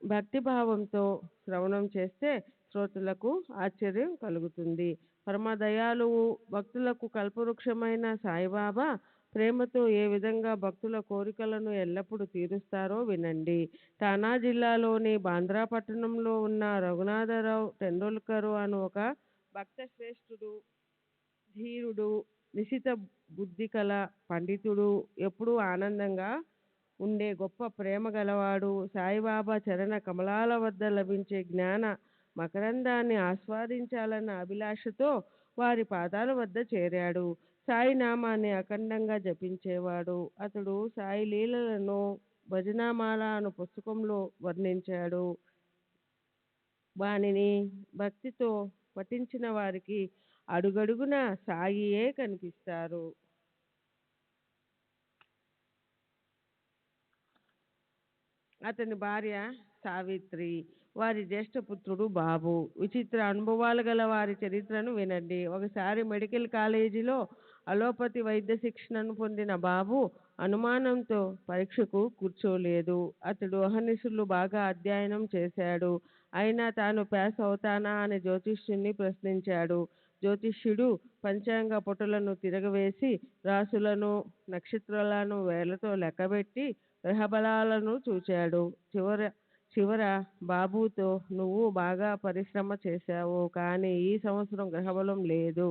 భక్తిభావంతో శ్రవణం చేస్తే శ్రోతలకు ఆశ్చర్యం కలుగుతుంది. పరమదయాలువు భక్తులకు కల్పవృక్షమైన సాయిబాబా ప్రేమతో ఏ విధంగా భక్తుల కోరికలను ఎల్లప్పుడూ తీరుస్తారో వినండి. ఠానా జిల్లాలోని బాంద్రా పట్టణంలో ఉన్న రఘునాథరావు టెండూల్కర్ అను ఒక భక్త శ్రేష్ఠుడు, ధీరుడు, నిశిత బుద్ధి కల పండితుడు, ఎప్పుడూ ఆనందంగా ఉండే గొప్ప ప్రేమ గలవాడు. సాయిబాబా చరణ కమలాల వద్ద లభించే జ్ఞాన మకరందాన్ని ఆస్వాదించాలన్న అభిలాషతో వారి పాదాల వద్ద చేరాడు. సాయి నామాన్ని అఖండంగా జపించేవాడు. అతడు సాయి లీలలను భజనామాల అను పుస్తకంలో వర్ణించాడు. వానిని భక్తితో పఠించిన వారికి అడుగడుగున సాయియే కనిపిస్తారు. అతని భార్య సావిత్రి, వారి జ్యేష్ఠపుత్రుడు బాబు. విచిత్ర అనుభవాలు గల వారి చరిత్రను వినండి. ఒకసారి మెడికల్ కాలేజీలో అలోపతి వైద్య శిక్షణను పొందిన బాబు అనుమానంతో పరీక్షకు కూర్చోలేదు. అతడు అహర్నిశలు బాగా అధ్యయనం చేశాడు. అయినా తాను పాస్ అవుతానా అని జ్యోతిష్యుని ప్రశ్నించాడు. జ్యోతిష్యుడు పంచాంగ పుటలను తిరగవేసి రాసులను నక్షత్రాలను వేలతో లెక్కబెట్టి గ్రహబలాలను చూచాడు. చివర బాబుతో, నువ్వు బాగా పరిశ్రమ చేశావు, కానీ ఈ సంవత్సరం గ్రహబలం లేదు.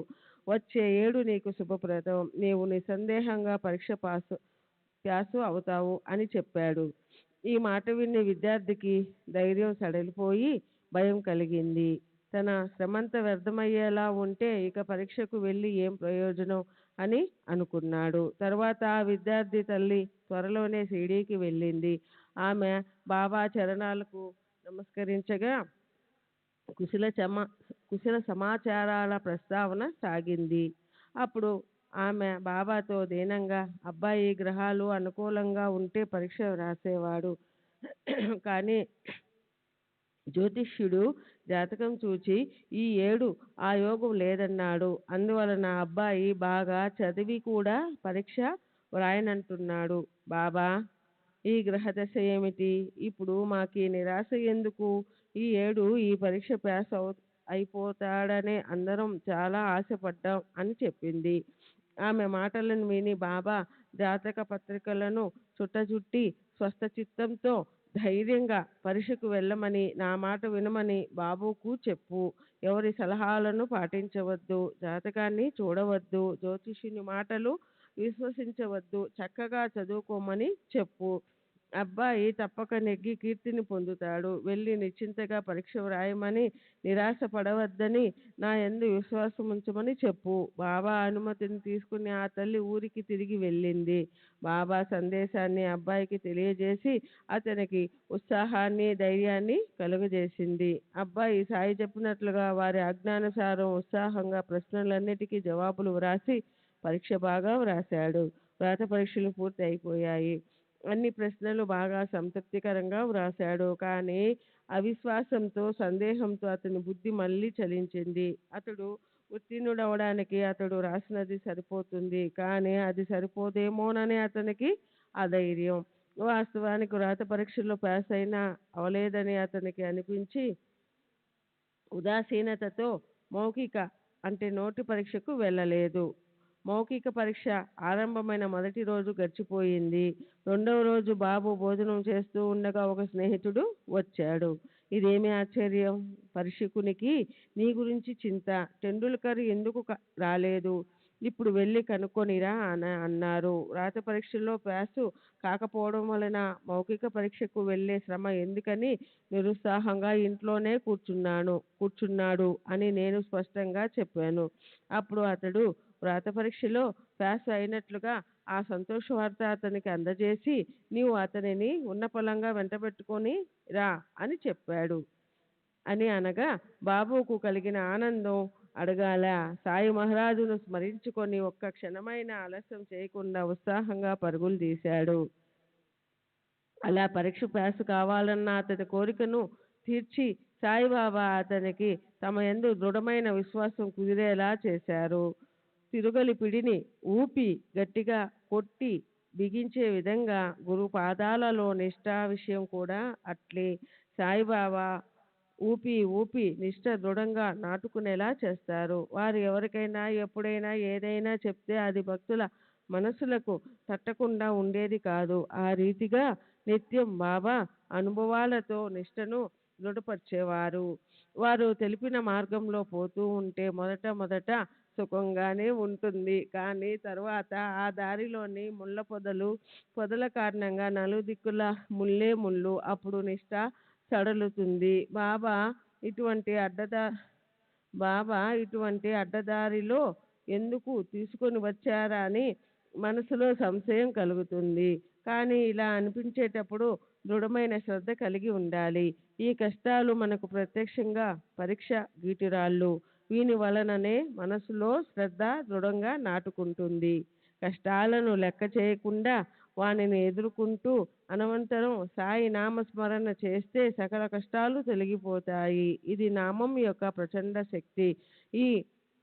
వచ్చే ఏడు నీకు శుభప్రదం. నీవు నిస్సందేహంగా పరీక్ష ప్యాసు అవుతావు అని చెప్పాడు. ఈ మాట విని విద్యార్థికి ధైర్యం సడలిపోయి భయం కలిగింది. తన శ్రమంతా వ్యర్థమయ్యేలా ఉంటే ఇక పరీక్షకు వెళ్ళి ఏం ప్రయోజనం అని అనుకున్నాడు. తర్వాత ఆ విద్యార్థి తల్లి త్వరలోనే షిరిడీకి వెళ్ళింది. ఆమె బాబా చరణాలకు నమస్కరించగా కుశల సమాచారాల ప్రస్తావన సాగింది. అప్పుడు ఆమె బాబాతో దీనంగా, అబ్బాయి గ్రహాలు అనుకూలంగా ఉంటే పరీక్ష రాసేవాడు, కానీ జ్యోతిష్యుడు జాతకం చూచి ఈ ఏడు ఆ యోగం లేదన్నాడు. అందువలన అబ్బాయి బాగా చదివి కూడా పరీక్ష వ్రాయనంటున్నాడు. బాబా, ఈ గ్రహదశ ఏమిటి? ఇప్పుడు మాకి నిరాశ ఎందుకు? ఈ ఏడు ఈ పరీక్ష పాస్ అయిపోతాడనే అందరం చాలా ఆశపడ్డాం అని చెప్పింది. ఆమె మాటలను విని బాబా జాతక పత్రికలను చుట్టచుట్టి స్వస్థ చిత్తంతో ధైర్యంగా పరీక్షకు వెళ్ళమని, నా మాట వినమని బాబుకు చెప్పు. ఎవరి సలహాలను పాటించవద్దు, జాతకాన్ని చూడవద్దు, జ్యోతిషుని మాటలు విశ్వసించవద్దు, చక్కగా చదువుకోమని చెప్పు. అబ్బాయి తప్పక నెగ్గి కీర్తిని పొందుతాడు. వెళ్ళి నిశ్చింతగా పరీక్ష వ్రాయమని, నిరాశ పడవద్దని, నా యందు విశ్వాసం ఉంచమని చెప్పు. బాబా అనుమతిని తీసుకుని ఆ తల్లి ఊరికి తిరిగి వెళ్ళింది. బాబా సందేశాన్ని అబ్బాయికి తెలియజేసి అతనికి ఉత్సాహాన్ని, ధైర్యాన్ని కలుగజేసింది. అబ్బాయి సాయి చెప్పినట్లుగా వారి ఆజ్ఞానుసారం ఉత్సాహంగా ప్రశ్నలన్నిటికీ జవాబులు వ్రాసి పరీక్ష బాగా వ్రాశాడు. వ్రాత పరీక్షలు పూర్తి అయిపోయాయి. అన్ని ప్రశ్నలు బాగా సంతృప్తికరంగా వ్రాశాడు. కానీ అవిశ్వాసంతో, సందేహంతో అతని బుద్ధి మళ్ళీ చలించింది. అతడు ఉత్తీర్ణుడవడానికి అతడు రాసినది సరిపోతుంది, కానీ అది సరిపోదేమోనని అతనికి అధైర్యం. వాస్తవానికి వ్రాత పరీక్షల్లో పాస్ అయినా అవలేదని అతనికి అనిపించి ఉదాసీనతతో మౌఖిక అంటే నోటి పరీక్షకు వెళ్ళలేదు. మౌఖిక పరీక్ష ఆరంభమైన మొదటి రోజు గడిచిపోయింది. రెండవ రోజు బాబు భోజనం చేస్తూ ఉండగా ఒక స్నేహితుడు వచ్చాడు. ఇదేమి ఆశ్చర్యం, పరీక్షకునికి నీ గురించి చింత, టెండూల్కర్ ఎందుకు రాలేదు, ఇప్పుడు వెళ్ళి కనుక్కొనిరా అన్నారు. రాత పరీక్షలో పాసు కాకపోవడం వలన మౌఖిక పరీక్షకు వెళ్ళే శ్రమ ఎందుకని నిరుత్సాహంగా ఇంట్లోనే కూర్చున్నాడు అని నేను స్పష్టంగా చెప్పాను. అప్పుడు అతడు వ్రాత పరీక్షలో పాస్ అయినట్లుగా ఆ సంతోష వార్త అతనికి అందజేసి, నీవు అతనిని ఉన్నపలంగా వెంటబెట్టుకొని రా అని చెప్పాడు అని అనగా బాబుకు కలిగిన ఆనందం అడగాల. సాయి మహారాజును స్మరించుకొని ఒక్క క్షణమైన ఆలస్యం చేయకుండా ఉత్సాహంగా పరుగులు తీశాడు. అలా పరీక్ష పాస్ కావాలన్న అతని కోరికను తీర్చి సాయిబాబా అతనికి తమ యందు దృఢమైన విశ్వాసం కుదిరేలా చేశారు. తిరుగలి పిడిని ఊపి గట్టిగా కొట్టి బిగించే విధంగా గురు పాదాలలో నిష్ఠా విషయం కూడా అట్లే సాయిబాబా ఊపి నిష్ఠ దృఢంగా నాటుకునేలా చేస్తారు. వారు ఎవరికైనా ఎప్పుడైనా ఏదైనా చెప్తే అది భక్తుల మనసులకు తట్టకుండా ఉండేది కాదు. ఆ రీతిగా నిత్యం బాబా అనుభవాలతో నిష్ఠను దృఢపరిచేవారు. వారు తెలిపిన మార్గంలో పోతూ ఉంటే మొదట సుఖంగానే ఉంటుంది, కానీ తర్వాత ఆ దారిలోని ముళ్ళ పొదల కారణంగా నలుదిక్కుల ముళ్ళే ముళ్ళు. అప్పుడు నిష్ఠ సడలుతుంది. బాబా ఇటువంటి అడ్డదారిలో ఎందుకు తీసుకొని వచ్చారా అని మనసులో సంశయం కలుగుతుంది. కానీ ఇలా అనిపించేటప్పుడు దృఢమైన శ్రద్ధ కలిగి ఉండాలి. ఈ కష్టాలు మనకు ప్రత్యక్షంగా పరీక్ష గీటురాళ్ళు. వీని వలననే మనసులో శ్రద్ధ దృఢంగా నాటుకుంటుంది. కష్టాలను లెక్క చేయకుండా వానిని ఎదుర్కొంటూ అనంతరం సాయి నామస్మరణ చేస్తే సకల కష్టాలు తొలగిపోతాయి. ఇది నామం యొక్క ప్రచండ శక్తి. ఈ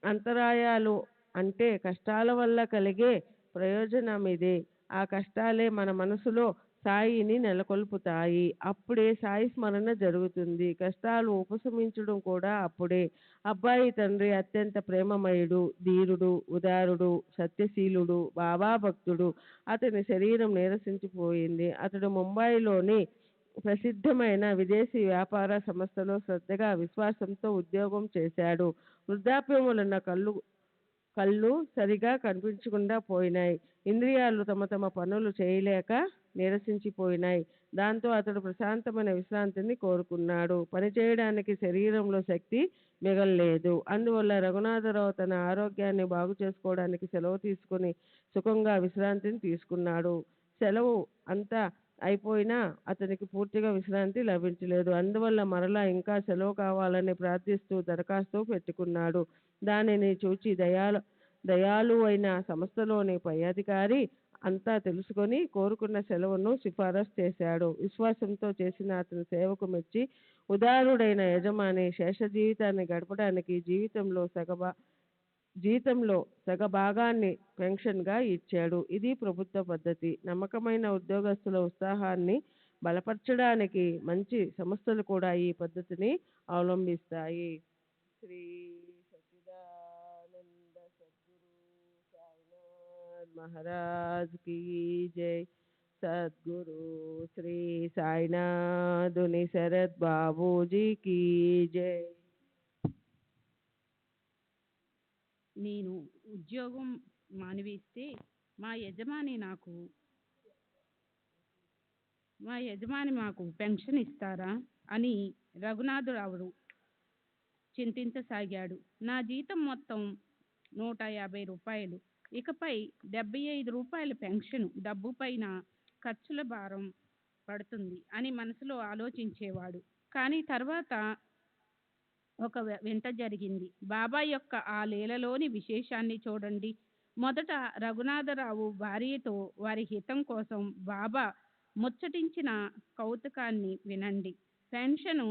అంతరాయాలు అంటే కష్టాల వల్ల కలిగే ప్రయోజనం ఇదే. ఆ కష్టాలే మన మనసులో సాయిని నెలకొల్పుతాయి. అప్పుడే సాయి స్మరణ జరుగుతుంది. కష్టాలు ఉపశమించడం కూడా అప్పుడే. అబ్బాయి తండ్రి అత్యంత ప్రేమమయుడు, ధీరుడు, ఉదారుడు, సత్యశీలుడు, బాబా భక్తుడు. అతని శరీరం నీరసించిపోయింది. అతడు ముంబైలోని ప్రసిద్ధమైన విదేశీ వ్యాపార సంస్థలో శ్రద్ధగా విశ్వాసంతో ఉద్యోగం చేశాడు. వృద్ధాప్యం వలన కళ్ళు సరిగా కనిపించకుండా పోయినాయి. ఇంద్రియాలు తమ తమ పనులు చేయలేక నీరసించిపోయినాయి. దాంతో అతడు ప్రశాంతమైన విశ్రాంతిని కోరుకున్నాడు. పనిచేయడానికి శరీరంలో శక్తి మిగల్లేదు. అందువల్ల రఘునాథరావు తన ఆరోగ్యాన్ని బాగు చేసుకోవడానికి సెలవు తీసుకుని సుఖంగా విశ్రాంతిని తీసుకున్నాడు. సెలవు అంతా అయిపోయినా అతనికి పూర్తిగా విశ్రాంతి లభించలేదు. అందువల్ల మరలా ఇంకా సెలవు కావాలని ప్రార్థిస్తూ దరఖాస్తు పెట్టుకున్నాడు. దానిని చూచి దయాలు అయిన సంస్థలోని పై అధికారి అంతా తెలుసుకొని కోరుకున్న సెలవును సిఫారసు చేశాడు. విశ్వాసంతో చేసిన అతని సేవకు మెచ్చి ఉదారుడైన యజమాని శేష జీవితాన్ని గడపడానికి జీతంలో సగభాగాన్ని పెన్షన్గా ఇచ్చాడు. ఇది ప్రభుత్వ పద్ధతి. నమ్మకమైన ఉద్యోగస్తుల ఉత్సాహాన్ని బలపరచడానికి మంచి సంస్థలు కూడా ఈ పద్ధతిని అవలంబిస్తాయి. శ్రీ సచ్చిదానంద సద్గురు సాయినాథ్ మహారాజ్ की जय. सद्गुरु श्री साईनाथुनि शरद बाबूजी की जय. నేను ఉద్యోగం మానివేస్తే మా యజమాని మాకు పెన్షన్ ఇస్తారా అని రఘునాథరావు చింతించసాగాడు. నా జీతం మొత్తం 150 రూపాయలు. ఇకపై 75 రూపాయల పెన్షన్ డబ్బు పైన ఖర్చుల భారం పడుతుంది అని మనసులో ఆలోచించేవాడు. కానీ తర్వాత ఒక వింత జరిగింది. బాబా యొక్క ఆ లీలలోని విశేషాన్ని చూడండి. మొదట రఘునాథరావు భార్యతో వారి హితం కోసం బాబా ముచ్చటించిన కౌతుకాన్ని వినండి. పెన్షను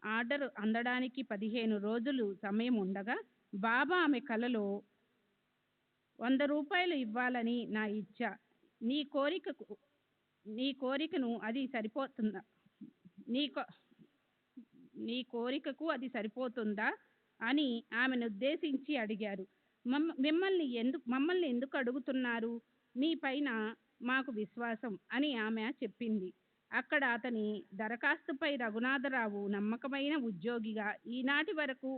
ఆర్డర్ అందడానికి 15 రోజులు సమయం ఉండగా బాబా ఆమె కలలో 100 రూపాయలు ఇవ్వాలని నా ఇచ్చ. నీ కోరికకు అది సరిపోతుందా అని ఆమెను ఉద్దేశించి అడిగారు. మమ్మల్ని ఎందుకు అడుగుతున్నారు? నీ పైన మాకు విశ్వాసం అని ఆమె చెప్పింది. అక్కడ అతని దరఖాస్తుపై రఘునాథరావు నమ్మకమైన ఉద్యోగిగా ఈనాటి వరకు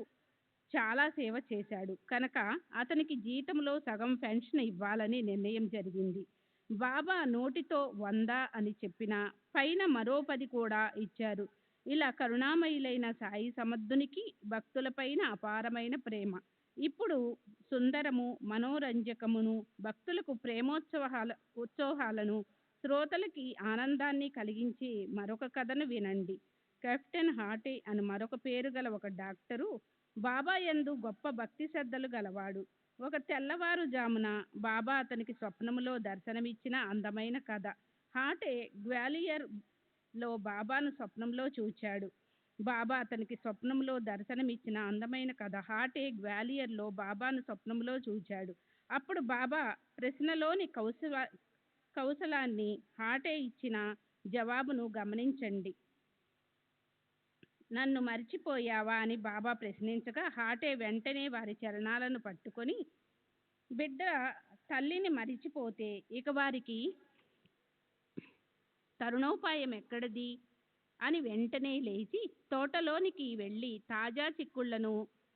చాలా సేవ చేశాడు కనుక అతనికి జీతంలో సగం పెన్షన్ ఇవ్వాలని నిర్ణయం జరిగింది. బాబా నోటితో 100 అని చెప్పినా పైన మరో 10 కూడా ఇచ్చారు. ఇలా కరుణామయులైన సాయి సమర్థునికి భక్తులపైన అపారమైన ప్రేమ. ఇప్పుడు సుందరము మనోరంజకమును భక్తులకు ఉత్సవాలను శ్రోతలకి ఆనందాన్ని కలిగించే మరొక కథను వినండి. కెప్టెన్ హాటే అని మరొక పేరు గల ఒక డాక్టరు బాబా యందు గొప్ప భక్తి శ్రద్ధలు గలవాడు. ఒక తెల్లవారుజామున బాబా అతనికి స్వప్నములో దర్శనమిచ్చిన అందమైన కథ. హాటే గ్వాలియర్ లో బాబాను స్వప్నంలో చూచాడు. బాబా అతనికి స్వప్నంలో దర్శనమిచ్చిన అందమైన కథ. హాటే గ్వాలియర్లో బాబాను స్వప్నంలో చూచాడు. అప్పుడు బాబా ప్రశ్నలోని కౌశలాన్ని హాటే ఇచ్చిన జవాబును గమనించండి. నన్ను మర్చిపోయావా అని బాబా ప్రశ్నించగా హాటే వెంటనే వారి చరణాలను పట్టుకొని, బిడ్డ తల్లిని మరిచిపోతే ఇక వారికి తరుణోపాయం ఎక్కడిది అని వెంటనే లేచి తోటలోనికి వెళ్ళి తాజా చిక్కుళ్లను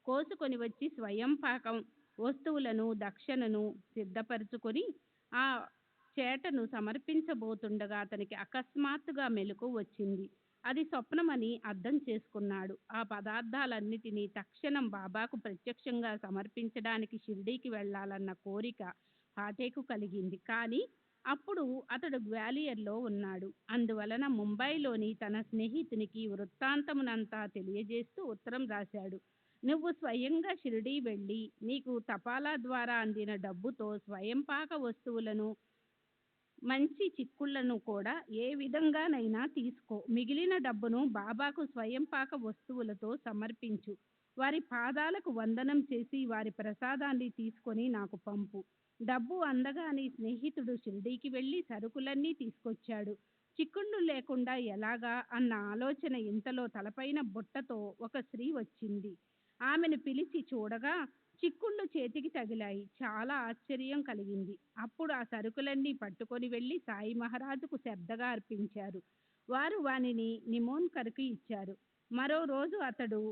కోసుకొని వచ్చి స్వయం పాకం వస్తువులను దక్షిణను సిద్ధపరచుకొని ఆ చేటను సమర్పించబోతుండగా అతనికి అకస్మాత్తుగా మెలకువ వచ్చింది. అది స్వప్నమని అర్థం చేసుకున్నాడు. ఆ పదార్థాలన్నిటినీ తక్షణం బాబాకు ప్రత్యక్షంగా సమర్పించడానికి షిర్డీకి వెళ్ళాలన్న కోరిక హాటేకు కలిగింది. కానీ అప్పుడు అతడు గ్వాలియర్లో ఉన్నాడు. అందువలన ముంబైలోని తన స్నేహితునికి వృత్తాంతమునంతా తెలియజేస్తూ ఉత్తరం రాశాడు. నువ్వు స్వయంగా షిర్డీ వెళ్ళి నీకు తపాలా ద్వారా అందిన డబ్బుతో స్వయంపాక వస్తువులను మంచి చిక్కుళ్లను కూడా ఏ విధంగానైనా తీసుకో. మిగిలిన డబ్బును బాబాకు స్వయంపాక వస్తువులతో సమర్పించు. వారి పాదాలకు వందనం చేసి వారి ప్రసాదాన్ని తీసుకొని నాకు పంపు. డబ్బు అందగాని స్నేహితుడు షిరిడీకి వెళ్ళి సరుకులన్నీ తీసుకొచ్చాడు. చిక్కుళ్ళు లేకుండా ఎలాగా అన్న ఆలోచన ఇంతలో తలపైన బుట్టతో ఒక స్త్రీ వచ్చింది. ఆమెను పిలిచి చూడగా చిక్కుళ్ళు చేతికి తగిలాయి. చాలా ఆశ్చర్యం కలిగింది. అప్పుడు ఆ సరుకులన్నీ పట్టుకొని వెళ్ళి సాయి మహారాజుకు శ్రద్ధగా అర్పించారు. వారు వానిని నిమోన్కర్కి ఇచ్చారు. మరో రోజు అతడు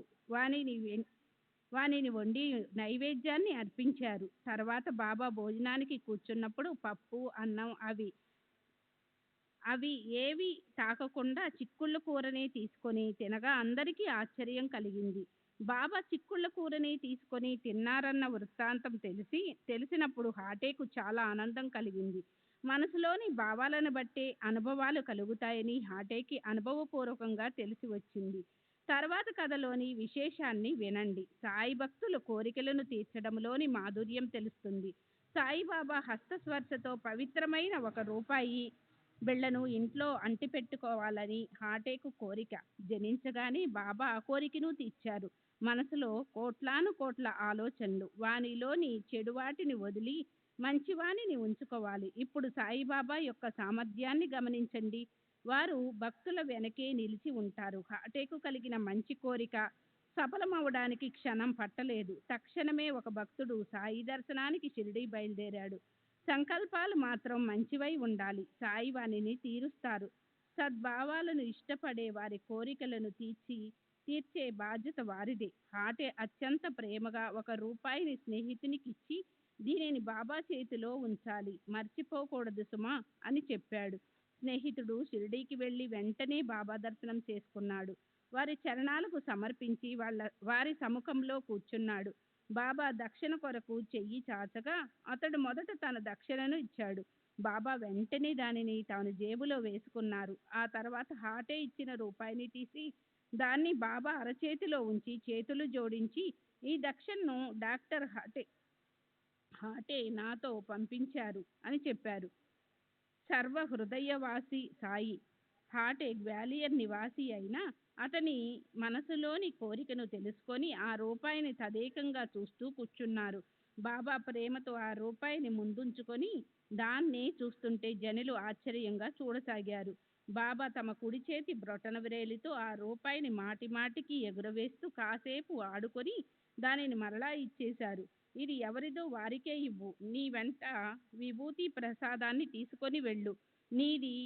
వానిని వండి నైవేద్యాన్ని అర్పించారు. తర్వాత బాబా భోజనానికి కూర్చున్నప్పుడు పప్పు, అన్నం అవి ఏవి తాకకుండా చిక్కుళ్ళ కూరనే తీసుకొని తినగా అందరికీ ఆశ్చర్యం కలిగింది. బాబా చిక్కుళ్ళ కూరని తీసుకొని తిన్నారన్న వృత్తాంతం తెలిసినప్పుడు హాటేకు చాలా ఆనందం కలిగింది. మనసులోని భావాలను బట్టే అనుభవాలు కలుగుతాయని హాటేకి అనుభవపూర్వకంగా తెలిసి వచ్చింది. తర్వాత కథలోని విశేషాన్ని వినండి. సాయి భక్తుల కోరికలను తీర్చడంలోని మాధుర్యం తెలుస్తుంది. సాయిబాబా హస్తస్పర్శతో పవిత్రమైన 1 రూపాయి బిళ్ళను ఇంట్లో అంటిపెట్టుకోవాలని హాటేకు కోరిక జనించగానే బాబా ఆ కోరికను తీర్చారు. మనసులో కోట్లాను కోట్ల ఆలోచనలు. వానిలోని చెడువాటిని వదిలి మంచివానిని ఉంచుకోవాలి. ఇప్పుడు సాయిబాబా యొక్క సామర్థ్యాన్ని గమనించండి. వారు భక్తుల వెనకే నిలిచి ఉంటారు. హాటేకు కలిగిన మంచి కోరిక సఫలమవడానికి క్షణం పట్టలేదు. తక్షణమే ఒక భక్తుడు సాయి దర్శనానికి షిరిడీ బయలుదేరాడు. సంకల్పాలు మాత్రం మంచివై ఉండాలి. సాయి వానిని తీరుస్తారు. సద్భావాలను ఇష్టపడే వారి కోరికలను తీర్చే బాధ్యత వారిదే. హాటే అత్యంత ప్రేమగా 1 రూపాయిని స్నేహితునికిచ్చి దీనిని బాబా చేతిలో ఉంచాలి, మర్చిపోకూడదు సుమా అని చెప్పాడు. స్నేహితుడు షిరిడీకి వెళ్ళి వెంటనే బాబా దర్శనం చేసుకున్నాడు. వారి చరణాలకు సమర్పించి వారి సముఖంలో కూర్చున్నాడు. బాబా దక్షిణ కొరకు చెయ్యి చాచగా అతడు మొదట తన దక్షిణను ఇచ్చాడు. బాబా వెంటనే దానిని తాను జేబులో వేసుకున్నారు. ఆ తర్వాత హాటే ఇచ్చిన రూపాయిని తీసి దాన్ని బాబా అరచేతిలో ఉంచి చేతులు జోడించి, ఈ దక్షిణను డాక్టర్ హాటే నాతో పంపించారు అని చెప్పారు. సర్వ హృదయవాసి సాయి హాటే గ్వాలియర్ నివాసి అయినా అతని మనసులోని కోరికను తెలుసుకొని ఆ రూపాయిని తదేకంగా చూస్తూ కూర్చున్నారు. బాబా ప్రేమతో ఆ రూపాయిని ముందుంచుకొని దాన్నే చూస్తుంటే జనులు ఆశ్చర్యంగా చూడసాగారు. బాబా తమ కుడి చేతి బ్రొటన వ్రేలితో ఆ రూపాయిని మాటిమాటికి ఎగురవేస్తూ కాసేపు ఆడుకొని దానిని మరలా ఇచ్చేశారు. ఇది ఎవరిదో వారికే ఇవ్వు. నీ వెంట విభూతి ప్రసాదాన్ని తీసుకొని వెళ్ళు. నీది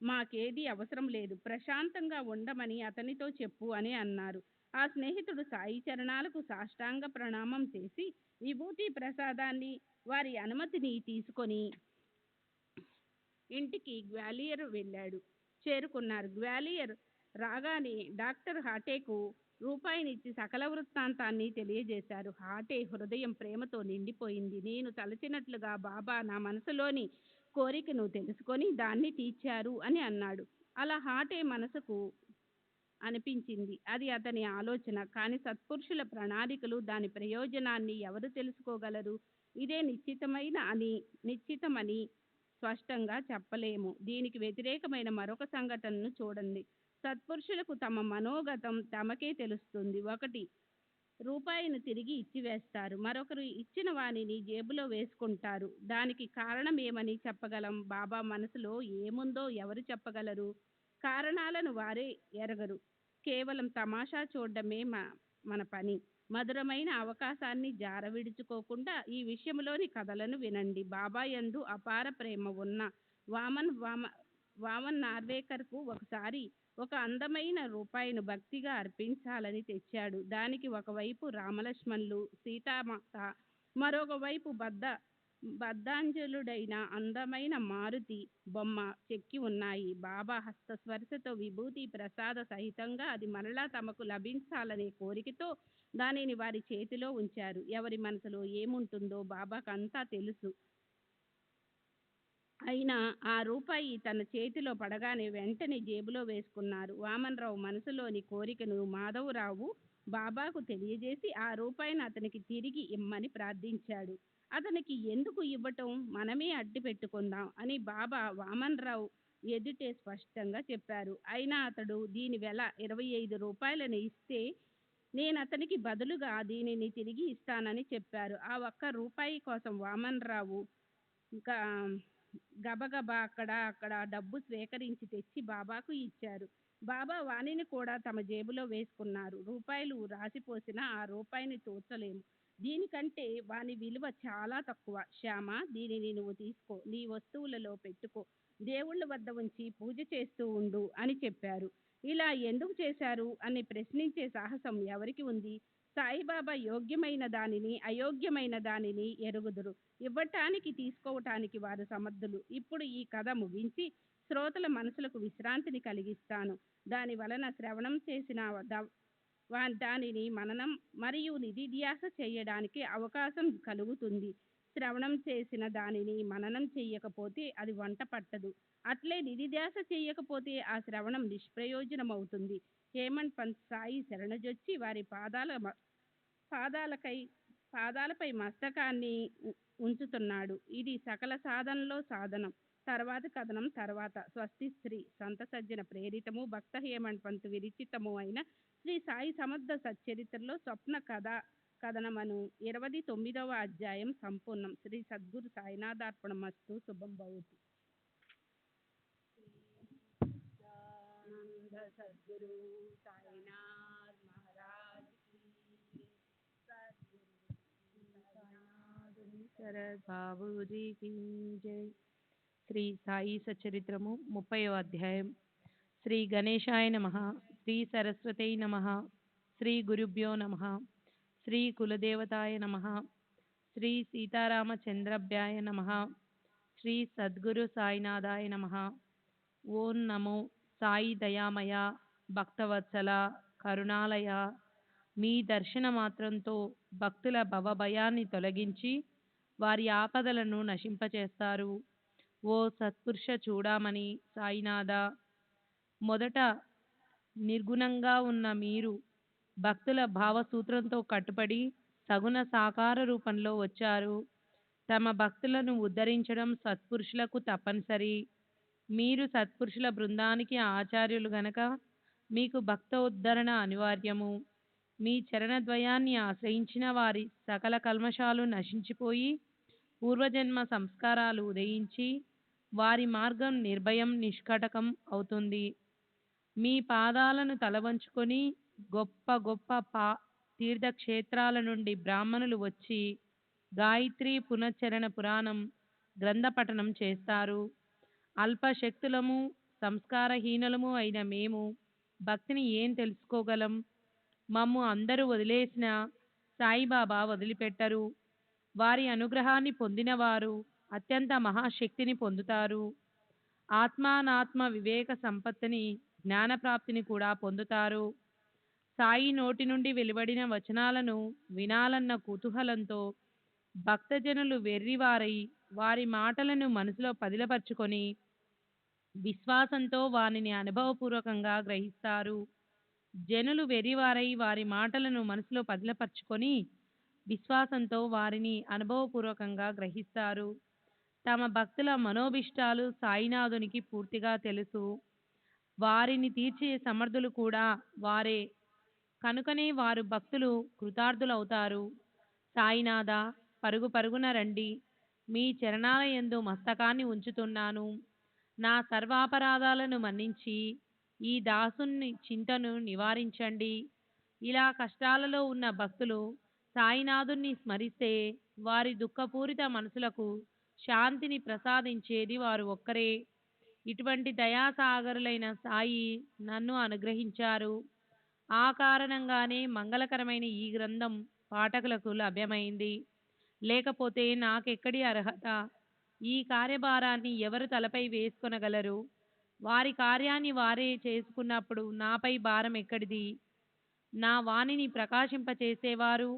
మాకేది అవసరం లేదు. ప్రశాంతంగా ఉండమని అతనితో చెప్పు అని అన్నారు. ఆ స్నేహితుడు సాయి చరణాలకు సాష్టాంగ ప్రణామం చేసి విభూతి ప్రసాదాన్ని వారి అనుమతిని తీసుకొని ఇంటికి గ్వాలియర్ చేరుకున్నారు. గ్వాలియర్ రాగానే డాక్టర్ హాటేకు రూపాయినిచ్చి సకల వృత్తాంతాన్ని తెలియజేశారు. హాటే హృదయం ప్రేమతో నిండిపోయింది. నేను తలచినట్లుగా బాబా నా మనసులోని కోరికను తెలుసుకొని దాన్ని తీర్చారు అని అన్నాడు. అలా హాటే మనసుకు అనిపించింది. అది అతని ఆలోచన. కానీ సత్పురుషుల ప్రణాళికలు, దాని ప్రయోజనాన్ని ఎవరు తెలుసుకోగలరు? ఇదే నిశ్చితమని స్పష్టంగా చెప్పలేము. దీనికి వ్యతిరేకమైన మరొక సంఘటనను చూడండి. సత్పురుషులకు తమ మనోగతం తమకే తెలుస్తుంది. 1 రూపాయిని తిరిగి ఇచ్చివేస్తారు. మరొకరు ఇచ్చిన వానిని జేబులో వేసుకుంటారు. దానికి కారణం ఏమని చెప్పగలం? బాబా మనసులో ఏముందో ఎవరు చెప్పగలరు? కారణాలను వారే ఎరగరు. కేవలం తమాషా చూడడమే మన పని. మధురమైన అవకాశాన్ని జారవిడుచుకోకుండా ఈ విషయంలోని కథలను వినండి. బాబా యందు అపార ప్రేమ ఉన్న వామన్ నార్వేకర్కు ఒకసారి ఒక అందమైన రూపాయిని భక్తిగా అర్పించాలని తెచ్చాడు. దానికి ఒకవైపు రామలక్ష్మణులు, సీతామాత, మరొక వైపు బద్ధాంజలుడైన అందమైన మారుతి బొమ్మ చెక్కి ఉన్నాయి. బాబా హస్తస్పర్శతో విభూతి ప్రసాద సహితంగా అది మరలా తమకు లభించాలనే కోరికతో దానిని వారి చేతిలో ఉంచారు. ఎవరి మనసులో ఏముంటుందో బాబాకు అంతా తెలుసు. అయినా ఆ రూపాయి తన చేతిలో పడగానే వెంటనే జేబులో వేసుకున్నారు. వామనరావు మనసులోని కోరికను మాధవరావు బాబాకు తెలియజేసి ఆ రూపాయిని అతనికి తిరిగి ఇమ్మని ప్రార్థించాడు. అతనికి ఎందుకు ఇవ్వటం, మనమే అడ్డు పెట్టుకుందాం అని బాబా వామనరావు ఎదుటే స్పష్టంగా చెప్పారు. అయినా అతడు దీని వెల 25 రూపాయలని ఇస్తే నేను అతనికి బదులుగా దీనిని తిరిగి ఇస్తానని చెప్పారు. ఆ ఒక్క రూపాయి కోసం వామనరావు ఇంకా గబగబా అక్కడ డబ్బు స్వీకరించి తెచ్చి బాబాకు ఇచ్చారు. బాబా వానిని కూడా తమ జేబులో వేసుకున్నారు. రూపాయలు రాసిపోసినా ఆ రూపాయిని తూచలేము. దీనికంటే వాని విలువ చాలా తక్కువ. శ్యామ, దీనిని నువ్వు తీసుకో, నీ వస్తువులలో పెట్టుకో, దేవుళ్ళ వద్ద ఉంచి పూజ చేస్తూ ఉండు అని చెప్పారు. ఇలా ఎందుకు చేశారు అని ప్రశ్నించే సాహసం ఎవరికి ఉంది? సాయిబాబా యోగ్యమైన దానిని అయోగ్యమైన దానిని ఎరుగుదురు. ఇవ్వటానికి తీసుకోవటానికి వారు సమర్థులు. ఇప్పుడు ఈ కథ ముగించి శ్రోతల మనసులకు విశ్రాంతిని కలిగిస్తాను. దాని వలన శ్రవణం చేసిన దానిని మననం మరియు నిధిధ్యాస చేయడానికి అవకాశం కలుగుతుంది. శ్రవణం చేసిన దానిని మననం చెయ్యకపోతే అది వంట పట్టదు. అట్లే నిధిధ్యాస చెయ్యకపోతే ఆ శ్రవణం నిష్ప్రయోజనమవుతుంది. హేమంత్ పంత్ సాయి శరణజొచ్చి వారి పాదాలపై మస్తకాన్ని ఉంచుతున్నాడు. ఇది సకల సాధనలో సాధనం. తర్వాతి కథనం తర్వాత. స్వస్తి శ్రీ సంత సజ్జన ప్రేరితము భక్త హేమంత్ పంత్ విరచితము అయిన శ్రీ సాయి సమర్థ సచ్చరిత్రలో స్వప్న కథనమను 29వ అధ్యాయం సంపూర్ణం. శ్రీ సద్గురు సాయినాథార్పణమస్తు. శుభం భవతు. సద్గురు సాయినాథ్ మహారాజ్ శరత్ బాబూజీ కీ జై. శ్రీ సాయి సచరిత్రము 30వ అధ్యాయం. శ్రీ గణేశాయ నమః. శ్రీ సరస్వతై నమః. శ్రీ గురుభ్యో నమః. శ్రీ కులదేవతాయ నమః. శ్రీ సీతారామచంద్రభ్యాయ నమః. శ్రీ సద్గురు సాయినాథాయ నమః. ఓం నమో సాయి దయామయ భక్తవత్సల కరుణాలయ. మీ దర్శన మాత్రంతో భక్తుల భవభయాన్ని తొలగించి వారి ఆపదలను నశింపచేస్తారు. ఓ సత్పురుష చూడామణి సాయినాథ, మొదట నిర్గుణంగా ఉన్న మీరు భక్తుల భావసూత్రంతో కట్టుబడి సగుణ సాకార రూపంలో వచ్చారు. తమ భక్తులను ఉద్ధరించడం సత్పురుషులకు తప్పనిసరి. మీరు సత్పురుషుల బృందానికి ఆచార్యులు గనక మీకు భక్త ఉద్ధరణ అనివార్యము. మీ చరణద్వయాన్ని ఆశ్రయించిన వారి సకల కల్మషాలు నశించిపోయి పూర్వజన్మ సంస్కారాలు ఉదయించి వారి మార్గం నిర్భయం నిష్కటకం అవుతుంది. మీ పాదాలను తలవంచుకొని గొప్ప గొప్ప తీర్థక్షేత్రాల నుండి బ్రాహ్మణులు వచ్చి గాయత్రి పునశ్చరణ పురాణం గ్రంథపఠనం చేస్తారు. అల్పశక్తులము సంస్కారహీనులము అయిన మేము భక్తిని ఏం తెలుసుకోగలం? మమ్ము అందరూ వదిలేసిన సాయిబాబా వదిలిపెట్టరు. వారి అనుగ్రహాన్ని పొందినవారు అత్యంత మహాశక్తిని పొందుతారు. ఆత్మానాత్మ వివేక సంపత్తిని జ్ఞానప్రాప్తిని కూడా పొందుతారు. సాయి నోటి నుండి వెలువడిన వచనాలను వినాలన్న కుతూహలంతో భక్తజనులు వెర్రివారై వారి మాటలను మనసులో పదిలపరుచుకొని విశ్వాసంతో వానిని అనుభవపూర్వకంగా గ్రహిస్తారు. జనులు వెర్రివారై వారి మాటలను మనసులో పదిలపరుచుకొని విశ్వాసంతో వారిని అనుభవపూర్వకంగా గ్రహిస్తారు. తమ భక్తుల మనోభిష్టాలు సాయినాథునికి పూర్తిగా తెలుసు. వారిని తీర్చే సమర్థులు కూడా వారే. కనుకనే వారు భక్తులు కృతార్థులవుతారు. సాయినాథ, పరుగు పరుగున రండి. మీ చరణాలయందు మస్తకాన్ని ఉంచుతున్నాను. నా సర్వాపరాధాలను మన్నించి ఈ దాసుని చింతను నివారించండి. ఇలా కష్టాలలో ఉన్న భక్తులు సాయినాథుని స్మరిస్తే వారి దుఃఖపూరిత మనసులకు శాంతిని ప్రసాదించేది వారు ఒక్కరే. ఇటువంటి దయాసాగరులైన సాయి నన్ను అనుగ్రహించారు. ఆ కారణంగానే మంగళకరమైన ఈ గ్రంథం పాఠకులకు లభ్యమైంది. లేకపోతే నాకెక్కడి అర్హత? ఈ కార్యభారాన్ని ఎవరు తలపై వేసుకొనగలరు? వారి కార్యాన్ని వారే చేసుకున్నప్పుడు నాపై భారం ఎక్కడిది? నా వాణిని ప్రకాశింపచేసేవారు,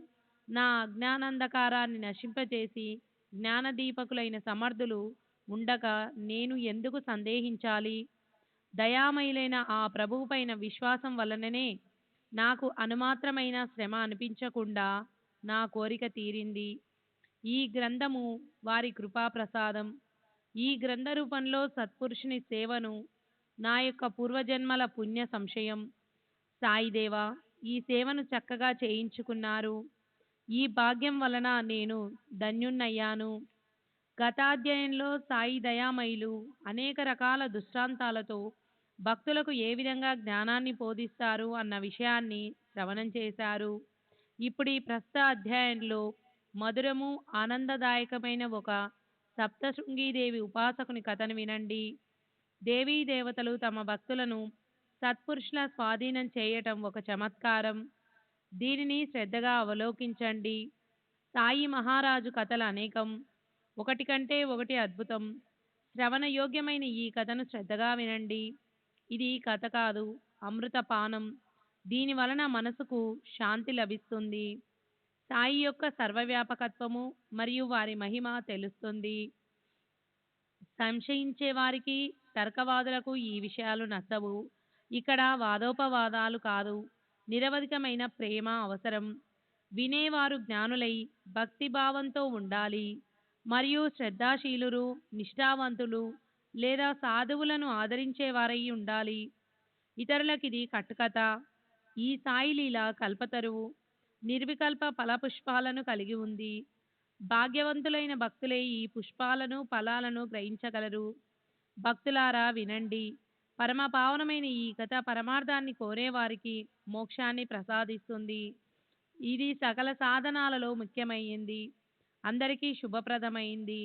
నా అజ్ఞానంధకారాన్ని నశింపచేసి జ్ఞానదీపకులైన సమర్థులు ఉండగా నేను ఎందుకు సందేహించాలి? దయామయులైన ఆ ప్రభువుపైన విశ్వాసం వలననే నాకు అనుమాత్రమైన శ్రమ అనిపించకుండా నా కోరిక తీరింది. ఈ గ్రంథము వారి కృపాప్రసాదం. ఈ గ్రంథ రూపంలో సత్పురుషుని సేవను నా యొక్క పూర్వజన్మల పుణ్య సంశయం. సాయిదేవా, ఈ సేవను చక్కగా చేయించుకున్నారు. ఈ భాగ్యం వలన నేను ధన్యున్నయ్యాను. గతాధ్యాయంలో సాయి దయామయులు అనేక రకాల దృష్టాంతాలతో భక్తులకు ఏ విధంగా జ్ఞానాన్ని బోధిస్తారు అన్న విషయాన్ని శ్రవణం చేశారు. ఇప్పుడు ఈ ప్రస్తుత అధ్యాయంలో మధురము ఆనందదాయకమైన ఒక సప్తశృంగీదేవి ఉపాసకుని కథను వినండి. దేవీ దేవతలు తమ భక్తులను సత్పురుషుల స్వాధీనం చేయటం ఒక చమత్కారం. దీనిని శ్రద్ధగా అవలోకించండి. సాయి మహారాజు కథలు అనేకం, ఒకటి కంటే ఒకటి అద్భుతం. శ్రవణ యోగ్యమైన ఈ కథను శ్రద్ధగా వినండి. ఇది కథ కాదు, అమృతపానం. దీని వలన మనసుకు శాంతి లభిస్తుంది. సాయి యొక్క సర్వవ్యాపకత్వము మరియు వారి మహిమ తెలుస్తుంది. సంశయించే వారికి, తర్కవాదులకు ఈ విషయాలు నచ్చవు. ఇక్కడ వాదోపవాదాలు కాదు, నిరవధికమైన ప్రేమ అవసరం. వినేవారు జ్ఞానులై భక్తిభావంతో ఉండాలి మరియు శ్రద్ధాశీలురు, నిష్ఠావంతులు లేదా సాధువులను ఆదరించేవారై ఉండాలి. ఇతరులకిది కట్టుకథ. ఈ సాయి లీల కల్పతరువు, నిర్వికల్ప ఫలపుష్పాలను కలిగి ఉంది. భాగ్యవంతులైన భక్తులే ఈ పుష్పాలను ఫలాలను గ్రహించగలరు. భక్తులారా వినండి. పరమ పావనమైన ఈ కథ పరమార్థాన్ని కోరేవారికి మోక్షాన్ని ప్రసాదిస్తుంది. ఇది సకల సాధనాలలో ముఖ్యమైంది, అందరికీ శుభప్రదమైంది.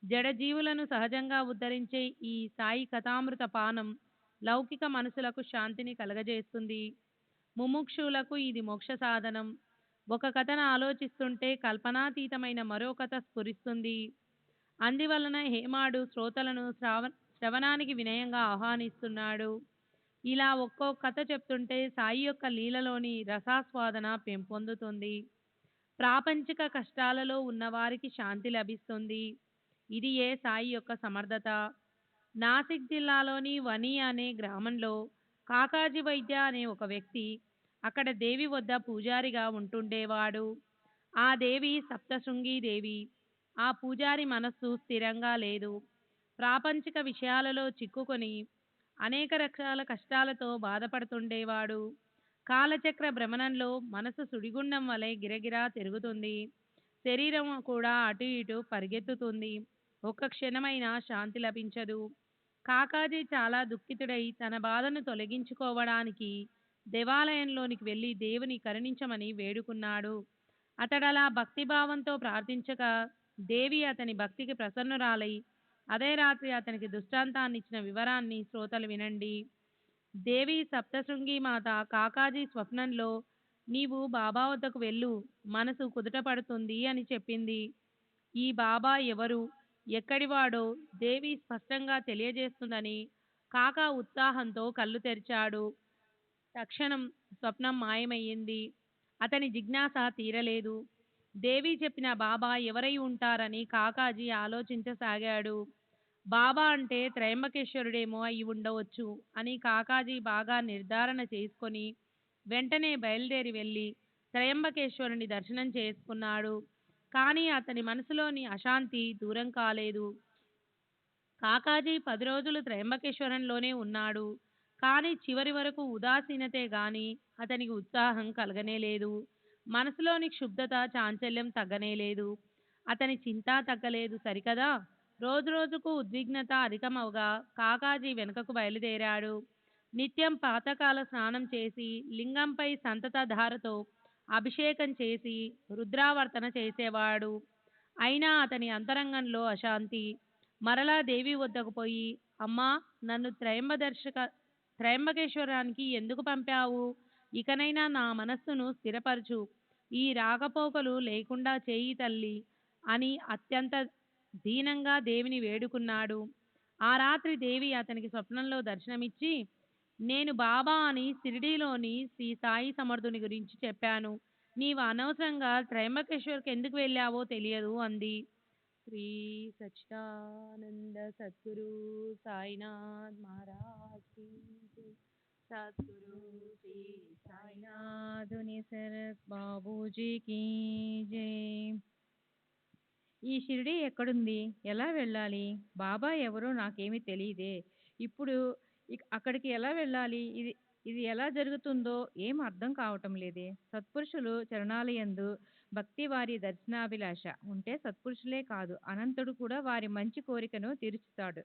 జడజీవులను సహజంగా ఉద్ధరించే ఈ సాయి కథామృత పానం లౌకిక మనసులకు శాంతిని కలగజేస్తుంది. ముముక్షులకు ఇది మోక్ష సాధనం. ఒక కథను ఆలోచిస్తుంటే కల్పనాతీతమైన మరో కథ స్ఫురిస్తుంది. అందువలన హేమాడు శ్రోతలను శ్రవణానికి వినయంగా ఆహ్వానిస్తున్నాడు. ఇలా ఒక్కో కథ చెప్తుంటే సాయి యొక్క లీలలోని రసాస్వాదన పెంపొందుతుంది. ప్రాపంచిక కష్టాలలో ఉన్నవారికి శాంతి లభిస్తుంది. ఇది ఏ సాయి యొక్క సమర్థత. నాసిక్ జిల్లాలోని వని అనే గ్రామంలో కాకాజీ వైద్య అనే ఒక వ్యక్తి అక్కడ దేవి వద్ద పూజారిగా ఉంటుండేవాడు. ఆ దేవి సప్తశృంగి దేవి. ఆ పూజారి మనస్సు స్థిరంగా లేదు. ప్రాపంచిక విషయాలలో చిక్కుకొని అనేక రకాల కష్టాలతో బాధపడుతుండేవాడు. కాలచక్ర భ్రమణంలో మనసు సుడిగుండం వలె గిరగిరా తిరుగుతుంది. శరీరం కూడా అటు ఇటు పరిగెత్తుతుంది. ఒక్క క్షణమైనా శాంతి లభించదు. కాకాజీ చాలా దుఃఖితుడై తన బాధను తొలగించుకోవడానికి దేవాలయంలోనికి వెళ్ళి దేవుని కరుణించమని వేడుకున్నాడు. అతడలా భక్తిభావంతో ప్రార్థించగా దేవి అతని భక్తికి ప్రసన్నురాలై అదే రాత్రి అతనికి దృష్టాంతాన్నిచ్చిన వివరాన్ని శ్రోతలు వినండి. దేవి సప్తశృంగి మాత కాకాజీ స్వప్నంలో నీవు బాబా వద్దకు వెళ్ళు, మనసు కుదుట పడుతుంది అని చెప్పింది. ఈ బాబా ఎవరు, ఎక్కడివాడో దేవి స్పష్టంగా తెలియజేస్తుందని కాకా ఉత్సాహంతో కళ్ళు తెరిచాడు. తక్షణం స్వప్నం మాయమయ్యింది. అతని జిజ్ఞాస తీరలేదు. దేవి చెప్పిన బాబా ఎవరై ఉంటారని కాకాజీ ఆలోచించసాగాడు. బాబా అంటే త్రయంబకేశ్వరుడేమో అయి ఉండవచ్చు అని కాకాజీ బాగా నిర్ధారణ చేసుకొని వెంటనే బయలుదేరి వెళ్ళి త్రయంబకేశ్వరుని దర్శనం చేసుకున్నాడు. కానీ అతని మనసులోని అశాంతి దూరం కాలేదు. కాకాజీ 10 రోజులు త్రయంబకేశ్వరంలోనే ఉన్నాడు. కానీ చివరి వరకు ఉదాసీనతే గాని అతనికి ఉత్సాహం కలగనేలేదు. మనసులోని క్షుబ్ధత చాంచల్యం తగ్గనేలేదు. అతని చింత తగ్గలేదు సరికదా. రోజు రోజుకు ఉద్విగ్నత అధికమవగా కాకాజీ వెనుకకు బయలుదేరాడు. నిత్యం పాతకాల స్నానం చేసి లింగంపై సంతత ధారతో అభిషేకం చేసి రుద్రావర్తన చేసేవాడు. అయినా అతని అంతరంగంలో అశాంతి. మరలా దేవి వద్దకు పోయి, అమ్మా, నన్ను త్రయంబకేశ్వరానికి ఎందుకు పంపావు? ఇకనైనా నా మనస్సును స్థిరపరచు. ఈ రాకపోకలు లేకుండా చేయి తల్లి అని అత్యంత దీనంగా దేవిని వేడుకున్నాడు. ఆ రాత్రి దేవి అతనికి స్వప్నంలో దర్శనమిచ్చి, నేను బాబా అని షిరిడీలోని శ్రీ సాయి సమర్థుని గురించి చెప్పాను. నీవు అనవసరంగా త్రయంబకేశ్వర్కి ఎందుకు వెళ్ళావో తెలియదు అంది. శ్రీ సచ్చిదానంద సద్గురు సాయినాథ్ మహారాజ్ కీ జై. సద్గురు శ్రీ సాయినాథుని శరత్ బాబూజీ కీ జై. ఈ షిరిడీ ఎక్కడుంది? ఎలా వెళ్ళాలి? బాబా ఎవరో నాకేమీ తెలీదే. ఇప్పుడు అక్కడికి ఎలా వెళ్ళాలి? ఇది ఇది ఎలా జరుగుతుందో ఏం అర్థం కావటం లేదే. సత్పురుషులు చరణాలయందు భక్తి వారి దర్శనాభిలాష ఉంటే సత్పురుషులే కాదు అనంతుడు కూడా వారి మంచి కోరికను తీర్చుతాడు.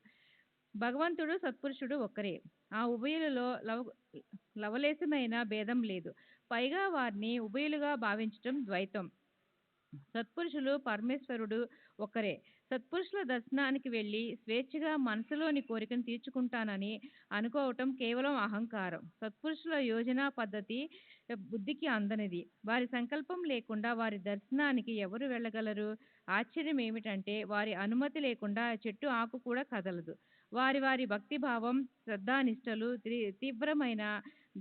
భగవంతుడు సత్పురుషుడు ఒక్కరే. ఆ ఉభయులలో లవలేశమైన భేదం లేదు. పైగా వారిని ఉభయులుగా భావించటం ద్వైతం. సత్పురుషులు పరమేశ్వరుడు ఒక్కరే. సత్పురుషుల దర్శనానికి వెళ్ళి స్వేచ్ఛగా మనసులోని కోరికను తీర్చుకుంటానని అనుకోవటం కేవలం అహంకారం. సత్పురుషుల యోజనా పద్ధతి బుద్ధికి అందనిది. వారి సంకల్పం లేకుండా వారి దర్శనానికి ఎవరు వెళ్ళగలరు? ఆశ్చర్యం ఏమిటంటే వారి అనుమతి లేకుండా చెట్టు ఆకు కూడా కదలదు. వారి వారి భక్తిభావం, శ్రద్ధానిష్టలు, తీవ్రమైన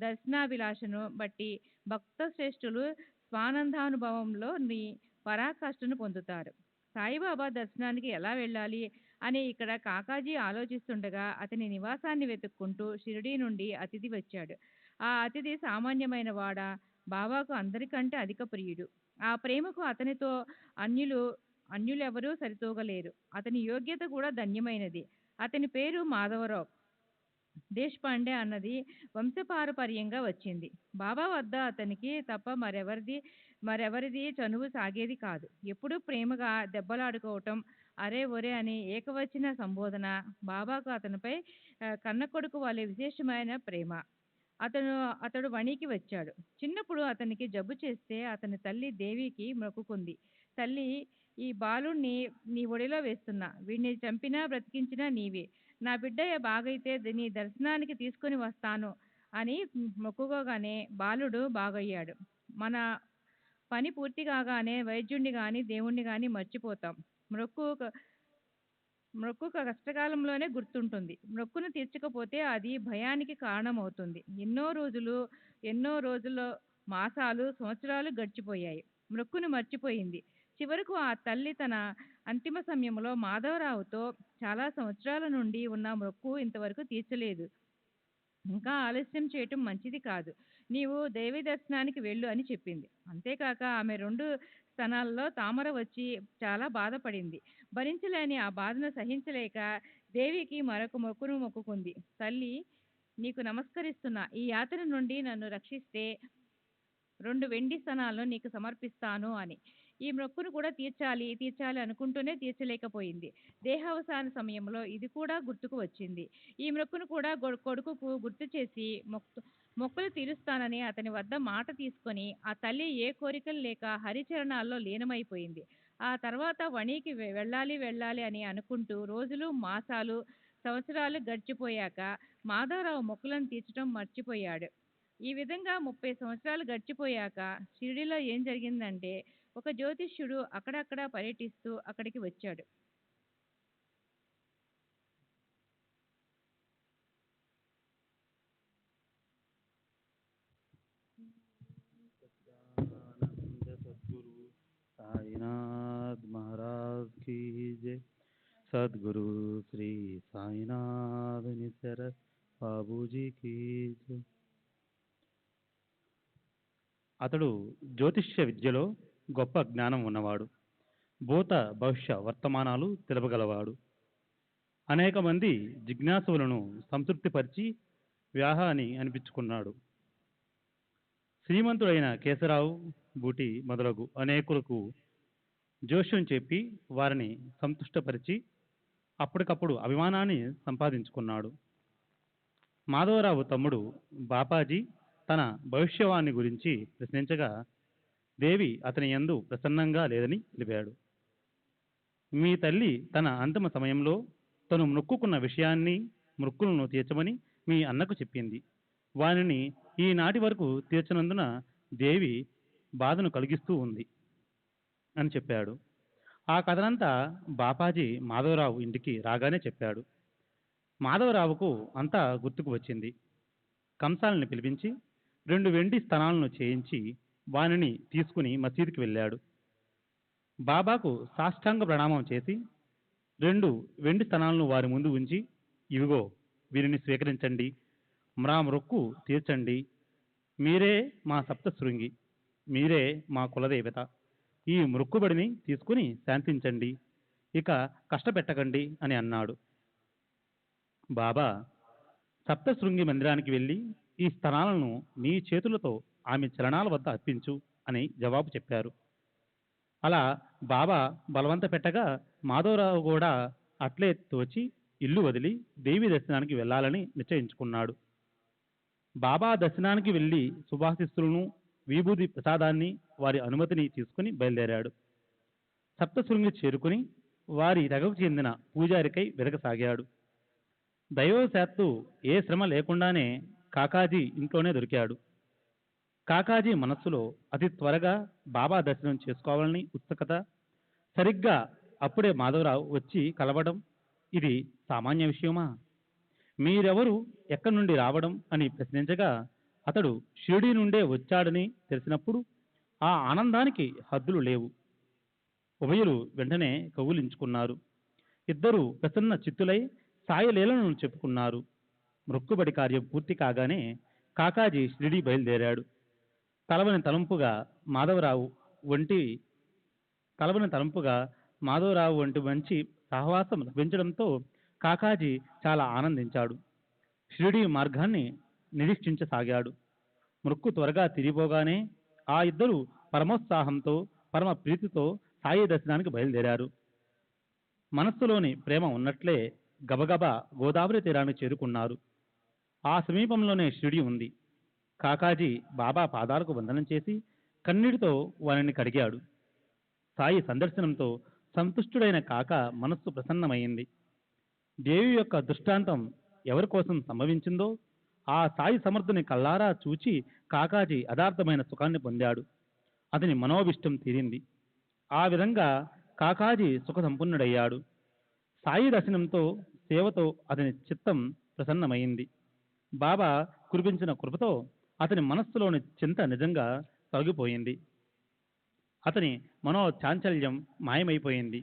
దర్శనాభిలాషను బట్టి భక్త శ్రేష్ఠులు స్వానందానుభవంలోని పరాకాష్ఠను పొందుతారు. సాయిబాబా దర్శనానికి ఎలా వెళ్ళాలి అని ఇక్కడ కాకాజీ ఆలోచిస్తుండగా అతని నివాసాన్ని వెతుక్కుంటూ షిరిడీ నుండి అతిథి వచ్చాడు. ఆ అతిథి సామాన్యమైన వాడా? బాబాకు అందరికంటే అధిక ప్రియుడు. ఆ ప్రేమకు అతనితో అన్యులెవరూ సరితూగలేరు. అతని యోగ్యత కూడా ధన్యమైనది. అతని పేరు మాధవరావు దేశపాండే అన్నది వంశపారపర్యంగా వచ్చింది. బాబా వద్ద అతనికి తప్ప మరెవరిది చనువు సాగేది కాదు. ఎప్పుడూ ప్రేమగా దెబ్బలాడుకోవటం, అరే ఒరే అని ఏకవచన సంబోధన. బాబాకు అతనిపై కన్న కొడుకు వలె విశేషమైన ప్రేమ. అతడు వణికి వచ్చాడు. చిన్నప్పుడు అతనికి జబ్బు చేస్తే అతని తల్లి దేవికి మొక్కుకుంది. తల్లి, ఈ బాలుణ్ణి నీ ఒడిలో వేస్తున్నా. వీడిని చంపినా బ్రతికించినా నీవే. నా బిడ్డ బాగైతే నీ దర్శనానికి తీసుకుని వస్తాను అని మొక్కుకోగానే బాలుడు బాగయ్యాడు. మన పని పూర్తి కాగానే వైద్యుణ్ణి గాని దేవుణ్ణి గాని మర్చిపోతాం. మొక్కు కష్టకాలంలోనే గుర్తుంటుంది. మొక్కును తీర్చకపోతే అది భయానికి కారణమవుతుంది. ఎన్నో రోజులు మాసాలు సంవత్సరాలు గడిచిపోయాయి. మొక్కును మర్చిపోయింది. చివరకు ఆ తల్లి తన అంతిమ సమయంలో మాధవరావుతో చాలా సంవత్సరాల నుండి ఉన్న మొక్కు ఇంతవరకు తీర్చలేదు. ఇంకా ఆలస్యం చేయటం మంచిది కాదు. నీవు దేవి దర్శనానికి వెళ్ళు అని చెప్పింది. అంతేకాక ఆమె 2 స్తనాల్లో తామర వచ్చి చాలా బాధపడింది. భరించలేని ఆ బాధను సహించలేక దేవికి మరొక మొక్కును మొక్కుకుంది. తల్లి, నీకు నమస్కరిస్తున్నా. ఈ యాతన నుండి నన్ను రక్షిస్తే 2 వెండి స్తనాలను నీకు సమర్పిస్తాను అని. ఈ మొక్కును కూడా తీర్చాలి అనుకుంటూనే తీర్చలేకపోయింది. దేహావసాన సమయంలో ఇది కూడా గుర్తుకు వచ్చింది. ఈ మొక్కును కూడా కొడుకుకు గుర్తు చేసి మొక్కులు తీరుస్తానని అతని వద్ద మాట తీసుకొని ఆ తల్లి ఏ కోరికలు లేక హరిచరణాల్లో లీనమైపోయింది. ఆ తర్వాత వణికి వెళ్ళాలి అని అనుకుంటూ రోజులు, మాసాలు, సంవత్సరాలు గడిచిపోయాక మాధవరావు మొక్కులను తీర్చడం మర్చిపోయాడు. ఈ విధంగా 30 సంవత్సరాలు గడిచిపోయాక షిరిడీలో ఏం జరిగిందంటే, ఒక జ్యోతిష్యుడు అక్కడక్కడ పర్యటిస్తూ అక్కడికి వచ్చాడు. सद्गुरु साईनाथ महाराज की जय. सद्गुरु श्री साईनाथ निसर बाबूजी की जय. అతడు జ్యోతిష్య విద్యలో గొప్ప జ్ఞానం ఉన్నవాడు. భూత భవిష్య వర్తమానాలు తెలుపగలవాడు. అనేక మంది జిజ్ఞాసులను సంతృప్తిపరిచి వ్యాహాని అనిపించుకున్నాడు. శ్రీమంతుడైన కేశరావు, బూటి మొదలగు అనేకులకు జోష్యం చెప్పి వారిని సంతుష్టపరిచి అప్పటికప్పుడు అభిమానాన్ని సంపాదించుకున్నాడు. మాధవరావు తమ్ముడు బాపాజీ తన భవిష్యవాణి గురించి ప్రశ్నించగా దేవి అతని యందు ప్రసన్నంగా లేదని తెలిపాడు. మీ తల్లి తన అంతిమ సమయంలో తను మొక్కుకున్న విషయాన్ని, మొక్కులను తీర్చమని మీ అన్నకు చెప్పింది. వానిని ఈనాటి వరకు తీర్చనందున దేవి బాధను కలిగిస్తూ ఉంది అని చెప్పాడు. ఆ కథనంతా బాపాజీ మాధవరావు ఇంటికి రాగానే చెప్పాడు. మాధవరావుకు అంతా గుర్తుకు వచ్చింది. కంసాలని పిలిపించి 2 వెండి స్తనాలను చేయించి వానిని తీసుకుని మసీదుకి వెళ్ళాడు. బాబాకు సాష్టాంగ ప్రణామం చేసి 2 వెండి స్తనాలను వారి ముందు ఉంచి, ఇవిగో వీరిని స్వీకరించండి, మా మొక్కు తీర్చండి. మీరే మా సప్తశృంగి, మీరే మా కులదేవత, ఈ మృక్కుబడిని తీసుకుని శాంతించండి, ఇక కష్టపెట్టకండి అని అన్నాడు. బాబా సప్తశృంగి మందిరానికి వెళ్ళి ఈ స్తనాలను నీ చేతులతో ఆమె చరణాల వద్ద అర్పించు అని జవాబు చెప్పారు. అలా బాబా బలవంత పెట్టగా మాధవరావు కూడా అట్లే తోచి ఇల్లు వదిలి దేవి దర్శనానికి వెళ్ళాలని నిశ్చయించుకున్నాడు. బాబా దర్శనానికి వెళ్ళి శుభాశిస్సులను, విభూది ప్రసాదాన్ని, వారి అనుమతిని తీసుకుని బయలుదేరాడు. సప్తశృంగి చేరుకుని వారి తెగకు చెందిన పూజారికై వెరగసాగాడు. దైవశాత్తు ఏ శ్రమ లేకుండానే కాకాజీ ఇంట్లోనే దొరికాడు. కాకాజీ మనస్సులో అతి త్వరగా బాబా దర్శనం చేసుకోవాలని ఉత్సుకత. సరిగ్గా అప్పుడే మాధవరావు వచ్చి కలవడం ఇది సామాన్య విషయమా? మీరెవరు, ఎక్కడి నుండి రావడం అని ప్రశ్నించగా అతడు షిరిడీ నుండే వచ్చాడని తెలిసినప్పుడు ఆ ఆనందానికి హద్దులు లేవు. ఉభయులు వెంటనే కౌగిలించుకున్నారు. ఇద్దరు ప్రసన్న చిత్తులై సాయలీలను చెప్పుకున్నారు. మృక్కుబడి కార్యం పూర్తి కాగానే కాకాజీ షిరిడీ బయలుదేరాడు. తలవని తలంపుగా మాధవరావు వంటి మంచి సహవాసం లభించడంతో కాకాజీ చాలా ఆనందించాడు. షిరిడీ మార్గాన్ని నిరీక్షించసాగాడు. మృక్కు త్వరగా తిరిగిపోగానే ఆ ఇద్దరు పరమోత్సాహంతో, పరమ ప్రీతితో సాయి దర్శనానికి బయలుదేరారు. మనస్సులోని ప్రేమ ఉన్నట్లే గబగబా గోదావరి తీరాన్ని చేరుకున్నారు. ఆ సమీపంలోనే షిరిడీ ఉంది. కాకాజీ బాబా పాదాలకు వందనం చేసి కన్నీటితో వారిని కడిగాడు. సాయి సందర్శనంతో సంతుష్టుడైన కాక మనస్సు ప్రసన్నమైంది. దేవి యొక్క దృష్టాంతం ఎవరి కోసం సంభవించిందో ఆ సాయి సమర్థుని కల్లారా చూచి కాకాజీ యథార్థమైన సుఖాన్ని పొందాడు. అతని మనోభిష్టం తీరింది. ఆ విధంగా కాకాజీ సుఖ సంపన్నుడయ్యాడు. సాయి దర్శనంతో, సేవతో అతని చిత్తం ప్రసన్నమైంది. బాబా కురిపించిన కృపతో అతని మనస్సులోని చింత నిజంగా తొలగిపోయింది. అతని మనోచాంచల్యం మాయమైపోయింది.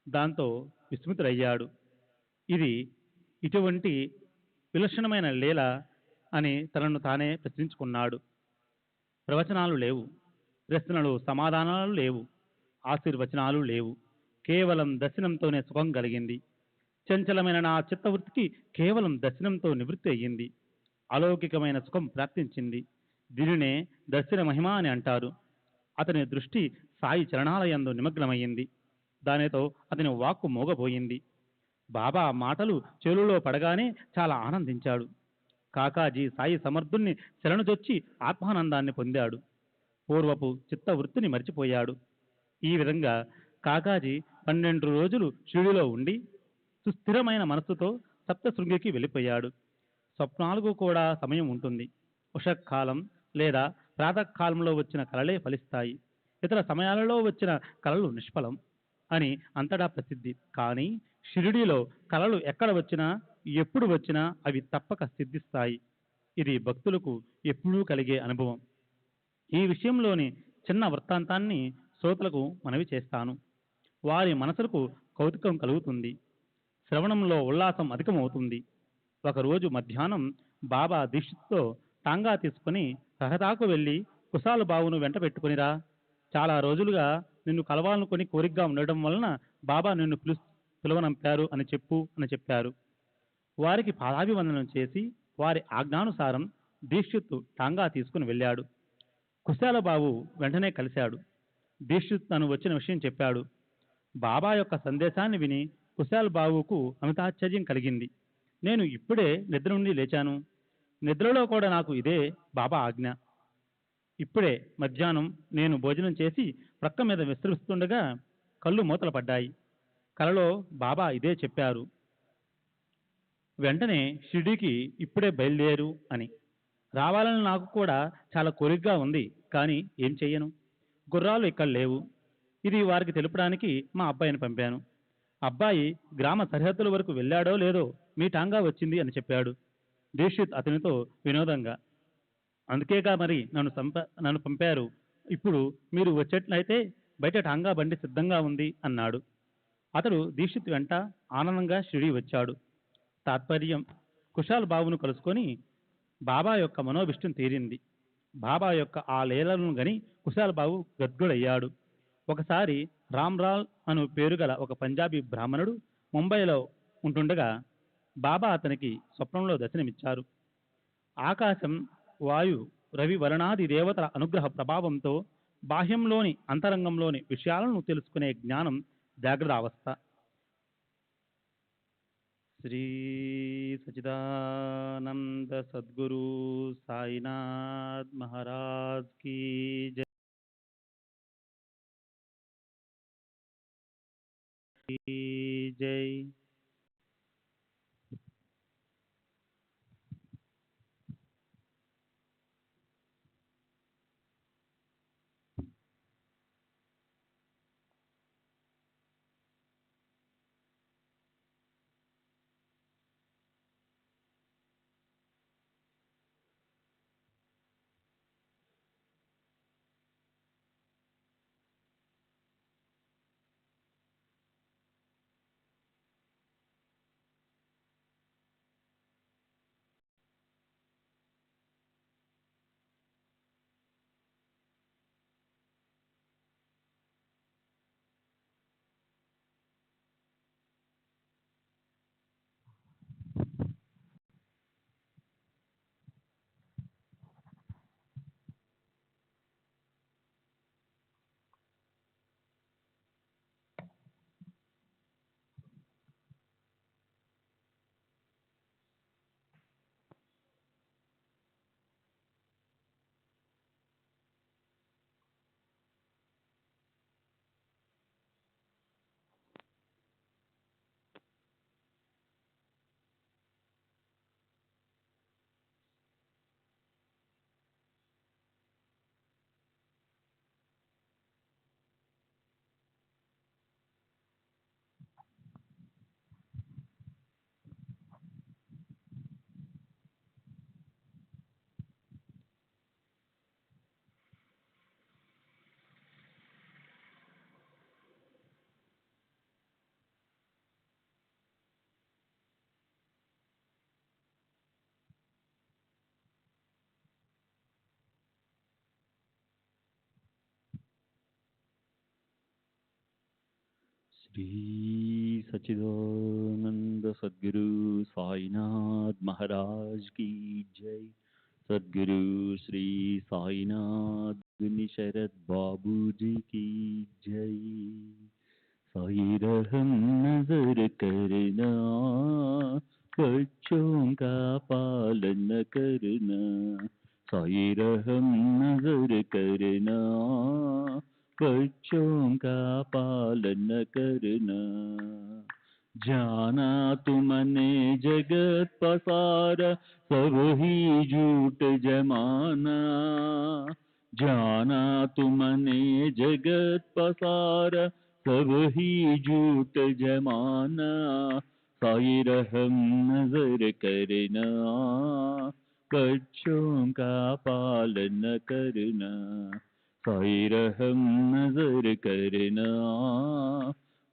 దాంతో విస్మితుడయ్యాడు. ఇది ఇటువంటి విలక్షణమైన లీల అని తనను తానే ప్రశ్నించుకున్నాడు. ప్రవచనాలు లేవు, ప్రశ్నలు సమాధానాలు లేవు, ఆశీర్వచనాలు లేవు. కేవలం దర్శనంతోనే సుఖం కలిగింది. చంచలమైన నా చిత్తవృత్తికి కేవలం దర్శనంతో నివృత్తి అయ్యింది. అలౌకికమైన సుఖం ప్రాప్తించింది. దీనినే దర్శన మహిమ అని అంటారు. అతని దృష్టి సాయి చరణాలయందు నిమగ్నమయ్యింది. దానితో అతని వాక్కు మోగపోయింది. బాబా మాటలు చెవులలో పడగానే చాలా ఆనందించాడు. కాకాజీ సాయి సమర్థుణ్ణి శరణుజొచ్చి ఆత్మానందాన్ని పొందాడు. పూర్వపు చిత్తవృత్తిని మర్చిపోయాడు. ఈ విధంగా కాకాజీ 12 రోజులు షిరిడీలో ఉండి సుస్థిరమైన మనస్సుతో సప్తశృంగికి వెళ్ళిపోయాడు. స్వప్నాలకు కూడా సమయం ఉంటుంది. ఉషకాలం లేదా ప్రాతకాలంలో వచ్చిన కలలే ఫలిస్తాయి. ఇతర సమయాలలో వచ్చిన కలలు నిష్ఫలం అని అంతటా ప్రసిద్ధి. కానీ షిరిడీలో కలలు ఎక్కడ వచ్చినా, ఎప్పుడు వచ్చినా అవి తప్పక సిద్ధిస్తాయి. ఇది భక్తులకు ఎప్పుడూ కలిగే అనుభవం. ఈ విషయంలోని చిన్న వృత్తాంతాన్ని శ్రోతలకు మనవి చేస్తాను. వారి మనసులకు కౌతుకం కలుగుతుంది. శ్రవణంలో ఉల్లాసం అధికమవుతుంది. ఒకరోజు మధ్యాహ్నం బాబా దీక్షతో టాంగా తీసుకుని కహతాకు వెళ్ళి కుశాల బావును వెంట పెట్టుకునిరా, చాలా రోజులుగా నిన్ను కలవాలనుకొని కోరికగా ఉండడం వలన బాబా నిన్ను పిలువనంపారు అని చెప్పారు. వారికి పాదాభివందనం చేసి వారి ఆజ్ఞానుసారం దీక్షిత్తు టాంగా తీసుకుని వెళ్ళాడు. కుశాలబాబు వెంటనే కలిశాడు. దీక్షిత్ తను వచ్చిన విషయం చెప్పాడు. బాబా యొక్క సందేశాన్ని విని కుశాల్ బాబుకు అమితాశ్చర్యం కలిగింది. నేను ఇప్పుడే నిద్ర నుండి లేచాను. నిద్రలో కూడా నాకు ఇదే బాబా ఆజ్ఞ. ఇప్పుడే మధ్యాహ్నం నేను భోజనం చేసి ప్రక్క మీద విశ్రమిస్తుండగా కళ్ళు మూతలు పడ్డాయి. కలలో బాబా ఇదే చెప్పారు, వెంటనే షిరిడీకి ఇప్పుడే బయలుదేరు అని. రావాలని నాకు కూడా చాలా కోరికగా ఉంది, కానీ ఏం చెయ్యను. గుర్రాలు ఇక్కడ లేవు. ఇది వారికి తెలుపడానికి మా అబ్బాయిని పంపాను. అబ్బాయి గ్రామ సరిహద్దుల వరకు వెళ్ళాడో లేదో మీ టాంగా వచ్చింది అని చెప్పాడు. దీక్షిత్ అతనితో వినోదంగా, అందుకేగా మరి నన్ను పంపారు. ఇప్పుడు మీరు వచ్చేట్లయితే బయట టాంగా బండి సిద్ధంగా ఉంది అన్నాడు. అతడు దీక్షిత్ వెంట ఆనందంగా షిరిడీ వచ్చాడు. తాత్పర్యం, కుశాల్ బాబును కలుసుకొని బాబా యొక్క మనోభిష్టం తీరింది. బాబా యొక్క ఆ లీలను గని కుశాల్ బాబు గద్గుడయ్యాడు. ఒకసారి రామ్లాల్ అను పేరు గల ఒక పంజాబీ బ్రాహ్మణుడు ముంబైలో ఉంటుండగా బాబా అతనికి స్వప్నంలో దర్శనమిచ్చారు. ఆకాశం, వాయు, రవి, వరుణాది దేవతల అనుగ్రహ ప్రభావంతో బాహ్యంలోని అంతరంగంలోని విషయాలను తెలుసుకునే జ్ఞానం జాగ్రత్తావస్థ. శ్రీ సచిదానంద సద్గురు సాయినాథ్ మహారాజ్ కీ జై. జై. శ్రీ సచిదానంద సద్గురు సాయినాథ్ మహారాజ్ కీ జై. సద్గురు శ్రీ సాయినాథ్ గుని శరత్ బాబూజీ की जय. साई रहम नजर करना, बच्चों का पालन करना. साई रहम नजर करना, बच्चों का पालन करना. जाना तुमने जगत पसारा, सब ही झूठ जमाना. जाना तुमने जगत पसारा, सब ही झूठ जमाना. साई रहम नजर करना, बच्चों का पालन करना. साई रहम नजर करना,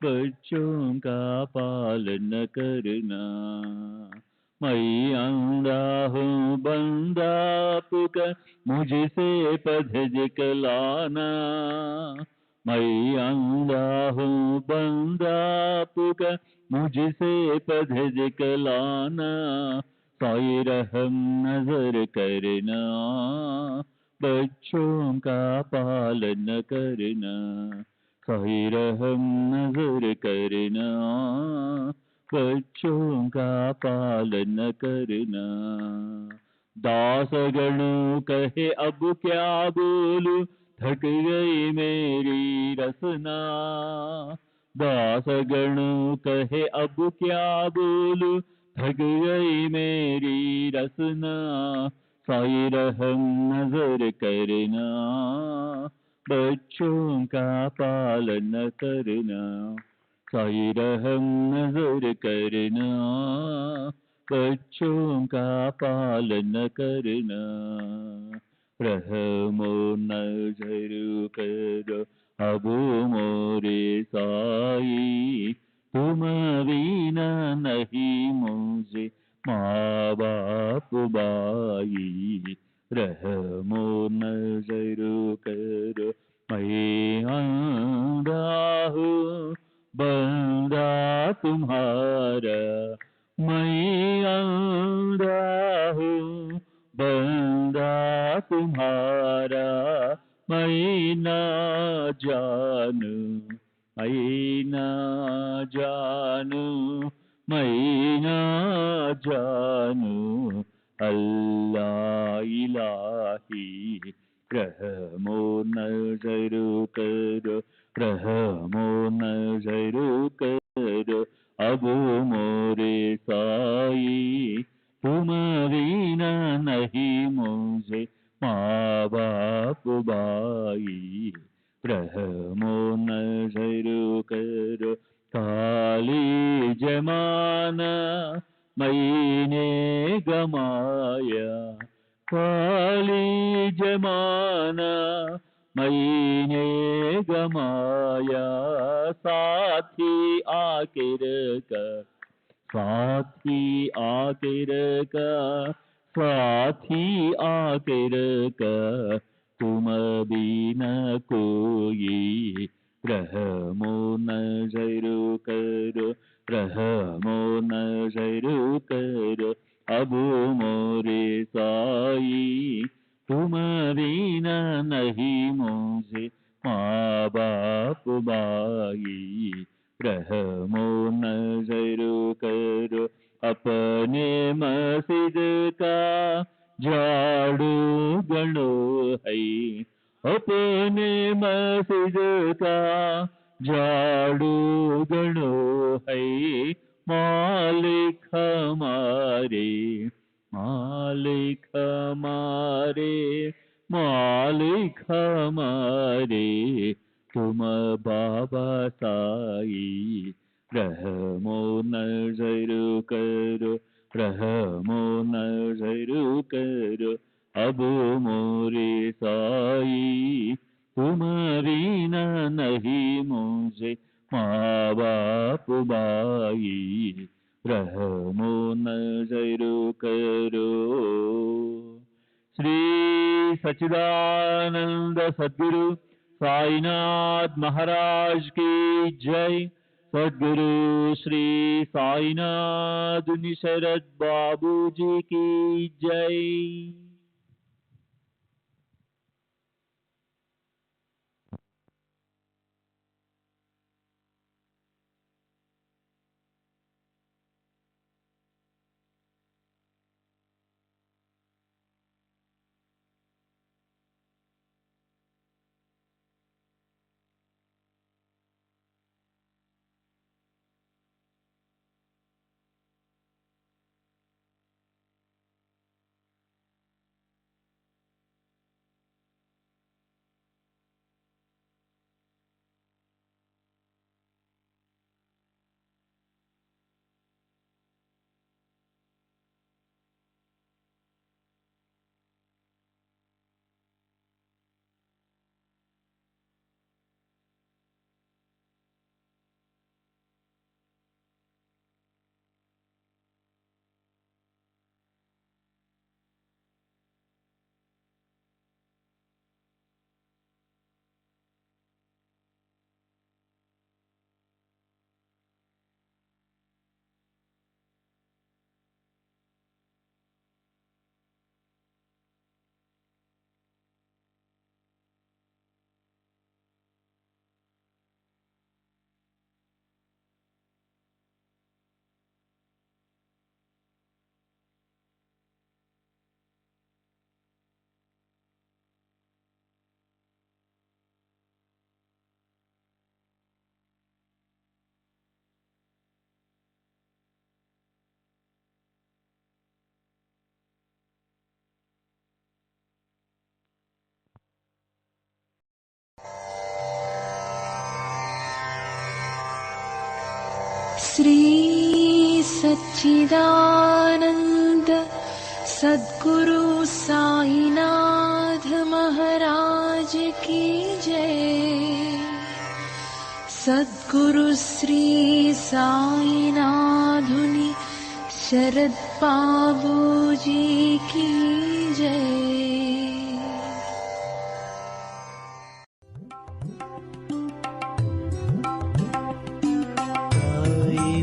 बच्चों का पालन करना. मैं अंधा हूँ बंदा पुकार, मुझसे पधज कलाना. मैं अंधा हूँ बंदा पुकार, मुझसे पधज कलाना. साई रहम नजर करना, बच्चों का पालन करना. साई रहम नजर करना, बच्चों का पालन करना. दासगणों कहे अब क्या बोलूं, थक गई मेरी रसना. दासगणों कहे अब क्या बोलूं, थक गई मेरी रसना. साई रहम नजर करना, बच्चों का पालन करना. साई रहम नजर करना, बच्चों का पालन करना. रहमो नजर करो अब मोरे साई, तुम बिना नहीं मुझे माँ बाप बाई. रहमो नजर करो मैं तुम्हारा मैं अंधा हूँ, बंदा तुम्हारा मैं ना जानू, मैं ना जानू, मैं ना जानू। अल्लाह इलाही रहमो नजर करो, रहमो नजर करो। अब मोरे साई तुम बिना नहीं मुझे माँ बाप भाई, रहमो नजर करो। खाली जमाना मैंने गमाया, खाली जमाना मैंने गमाया। साथी आखिर का, साथी आखिर का, साथी आखिर का तुम बिना कोई, रहमो नजर करो, रहमो नजर करो। अब मोरे साई तुम बिना नहीं मुझे माँ बाप भाई, रहमो नजर करो। अपने मस्जिद का झाड़ू गणो है, अपने मस्जिद का झाड़ू गणो है। मालिक हमारे, मालिक हमारे, मालिक हमारे तुम बाबा साई, रहमो नजर करो, रहमो नजर करो। अब मोरे साई तुम बिना नहीं मुझे माँ बाप भाई, रहमो नजर करो। श्री सच्चिदानंद सद्गुरु साईनाथ महाराज की जय। सद्गुरु श्री साईनाथ निशरद बाबू जी की जय। श्री सच्चिदानंद सद्गुरु साईनाथ महाराज की जय। सद्गुरु श्री साईनाथुनि शरद बाबू जी की जय। साई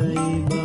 సాయి